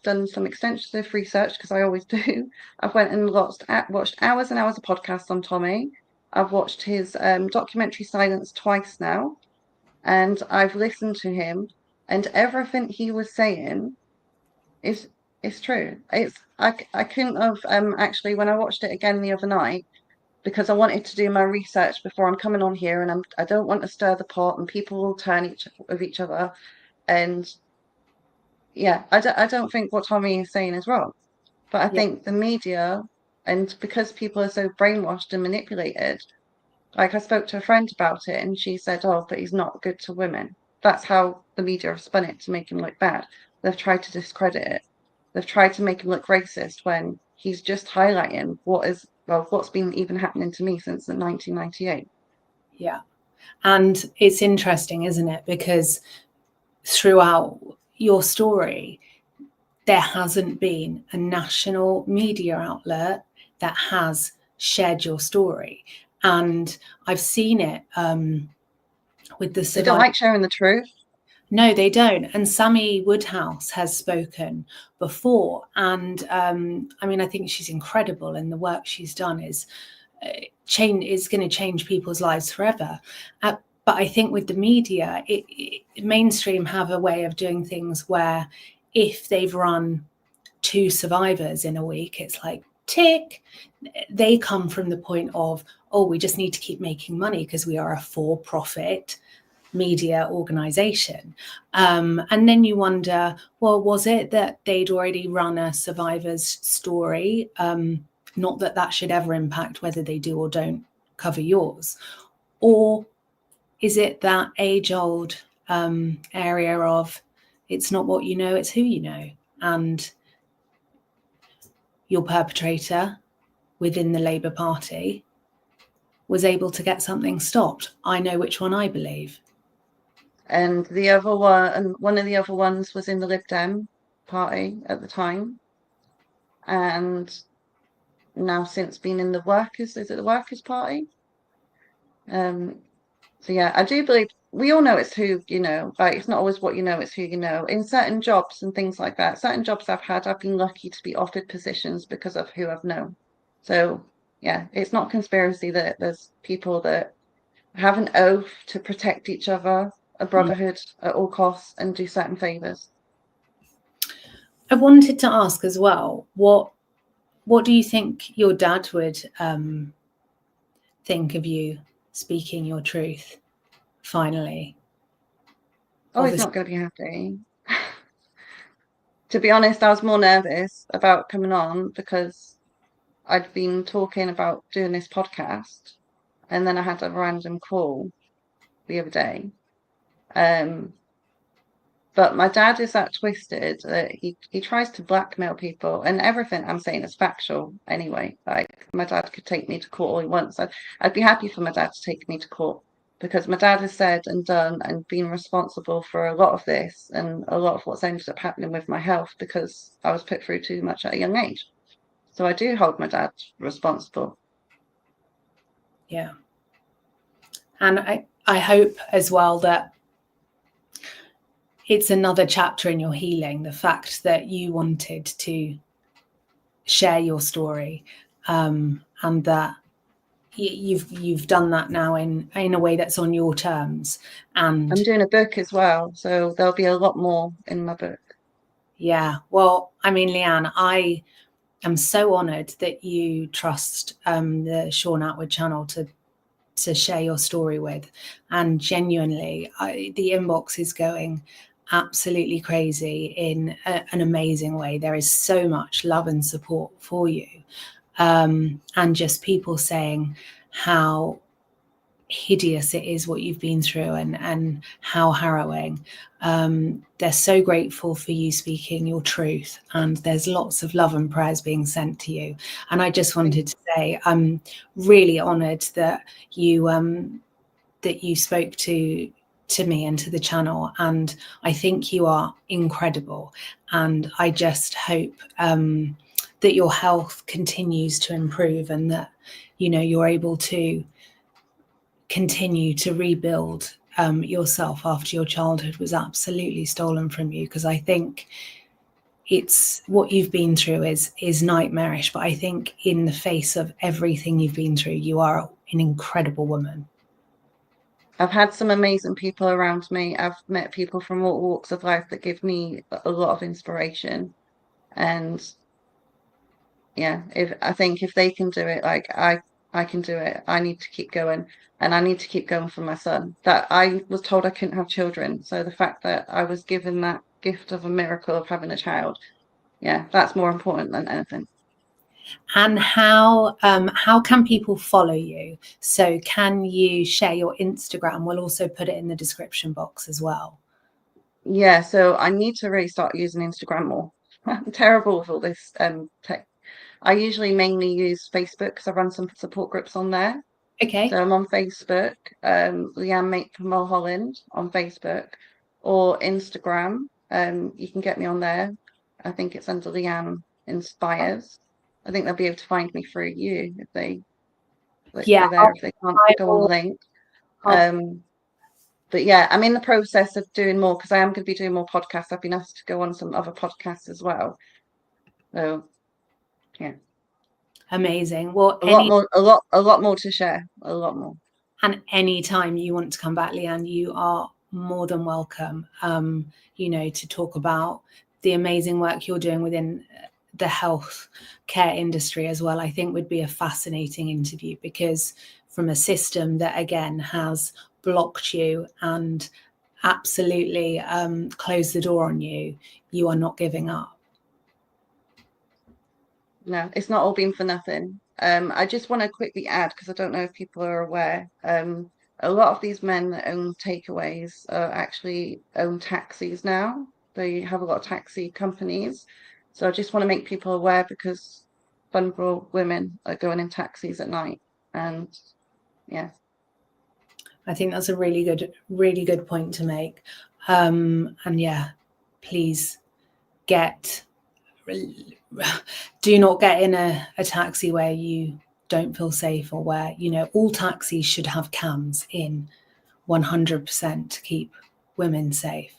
done some extensive research, because I always do. I've went and watched hours and hours of podcasts on Tommy. I've watched his documentary Silence twice now, and I've listened to him, and everything he was saying is true. I couldn't have actually, when I watched it again the other night, because I wanted to do my research before I'm coming on here, and I don't want to stir the pot and people will turn with each other. And yeah, I don't think what Tommy is saying is wrong, but I think the media, and because people are so brainwashed and manipulated, like I spoke to a friend about it, and she said, oh, but he's not good to women. That's how the media have spun it to make him look bad. They've tried to discredit it. They've tried to make him look racist when he's just highlighting what's been even happening to me since 1998. Yeah. And it's interesting, isn't it? Because throughout your story, there hasn't been a national media outlet that has shared your story. And I've seen it with the They don't like sharing the truth. No, they don't. And Sammy Woodhouse has spoken before. And I mean, I think she's incredible, and the work she's done is going to change people's lives forever. But I think with the media, mainstream have a way of doing things where if they've run 2 survivors in a week, it's like, tick. They come from the point of, oh, we just need to keep making money because we are a for-profit media organization. And then you wonder, well, was it that they'd already run a survivor's story? Not that that should ever impact whether they do or don't cover yours. Or is it that age-old area of it's not what you know, it's who you know? And your perpetrator within the Labour Party was able to get something stopped. I know which one I believe. And the other one, and one of the other ones was in the Lib Dem party at the time, and now since been in the Workers, is it the Workers' Party? So yeah, I do believe we all know it's who you know. Like, it's not always what you know, it's who you know. In certain jobs and things like that, certain jobs I've had, I've been lucky to be offered positions because of who I've known. So yeah, it's not conspiracy that there's people that have an oath to protect each other, a brotherhood at all costs, and do certain favors. I wanted to ask as well, what do you think your dad would think of you speaking your truth finally? Oh, he's not going to be happy. To be honest, I was more nervous about coming on because I'd been talking about doing this podcast, and then I had a random call the other day. But my dad is that twisted that he tries to blackmail people, and everything I'm saying is factual anyway. Like, my dad could take me to court all he wants. I'd be happy for my dad to take me to court, because my dad has said and done and been responsible for a lot of this and a lot of what's ended up happening with my health because I was put through too much at a young age. So I do hold my dad responsible. Yeah. And I hope as well that it's another chapter in your healing, the fact that you wanted to share your story, and that you've done that now in a way that's on your terms. And I'm doing a book as well, so there'll be a lot more in my book. Yeah, well, I mean, Leanne, I am so honoured that you trust the Shaun Attwood channel to share your story with, and genuinely, the inbox is going absolutely crazy in an amazing way. There is so much love and support for you, and just people saying how hideous it is what you've been through and how harrowing. They're so grateful for you speaking your truth, and there's lots of love and prayers being sent to you. And I just wanted to say I'm really honoured that you spoke to me and to the channel, and I think you are incredible, and I just hope that your health continues to improve, and that you're able to continue to rebuild yourself after your childhood was absolutely stolen from you. Because I think it's what you've been through is nightmarish, but I think in the face of everything you've been through, you are an incredible woman. I've had some amazing people around me. I've met people from all walks of life that give me a lot of inspiration. And yeah, if they can do it, like I can do it. I need to keep going, and I need to keep going for my son. That I was told I couldn't have children. So the fact that I was given that gift of a miracle of having a child, yeah, that's more important than anything. And how can people follow you? So can you share your Instagram? We'll also put it in the description box as well. Yeah, so I need to really start using Instagram more. I'm terrible with all this tech. I usually mainly use Facebook because I run some support groups on there. Okay. So I'm on Facebook, Leanne Mape from Mulholland on Facebook, or Instagram. You can get me on there. I think it's under Leanne Inspires. I think they'll be able to find me through you if they like Yeah, go there if they can't go on the link. But yeah, I'm in the process of doing more because I am going to be doing more podcasts. I've been asked to go on some other podcasts as well. So yeah. Amazing. Well, a lot more to share. A lot more. And anytime you want to come back, Leanne, you are more than welcome, you know, to talk about the amazing work you're doing within the health care industry as well. I think would be a fascinating interview, because from a system that, again, has blocked you and absolutely closed the door on you, you are not giving up. No, it's not all been for nothing. I just want to quickly add, because I don't know if people are aware, a lot of these men that own takeaways actually own taxis now. They have a lot of taxi companies. So I just want to make people aware, because vulnerable women are going in taxis at night. And yeah. I think that's a really good point to make. And yeah, please do not get in a taxi where you don't feel safe, or where, you know, all taxis should have cams in 100% to keep women safe.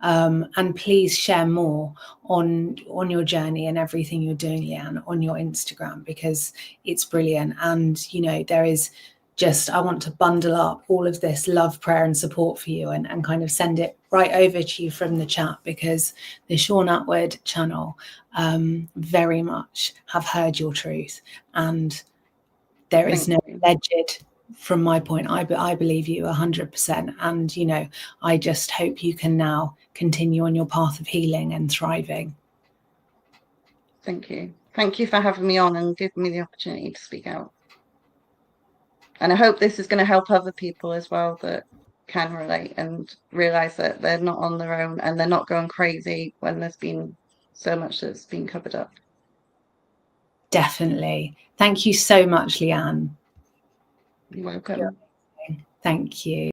And please share more on your journey and everything you're doing, Leanne, on your Instagram, because it's brilliant. And, you know, there is just, I want to bundle up all of this love, prayer and support for you, and kind of send it right over to you from the chat, because the Shaun Attwood channel very much have heard your truth, and there is no alleged, from my point. I believe you 100%. And, you know, I just hope you can now continue on your path of healing and thriving. Thank you. Thank you for having me on and giving me the opportunity to speak out. And I hope this is going to help other people as well that can relate and realize that they're not on their own, and they're not going crazy when there's been so much that's been covered up. Definitely. Thank you so much, Leanne. You're welcome. Thank you.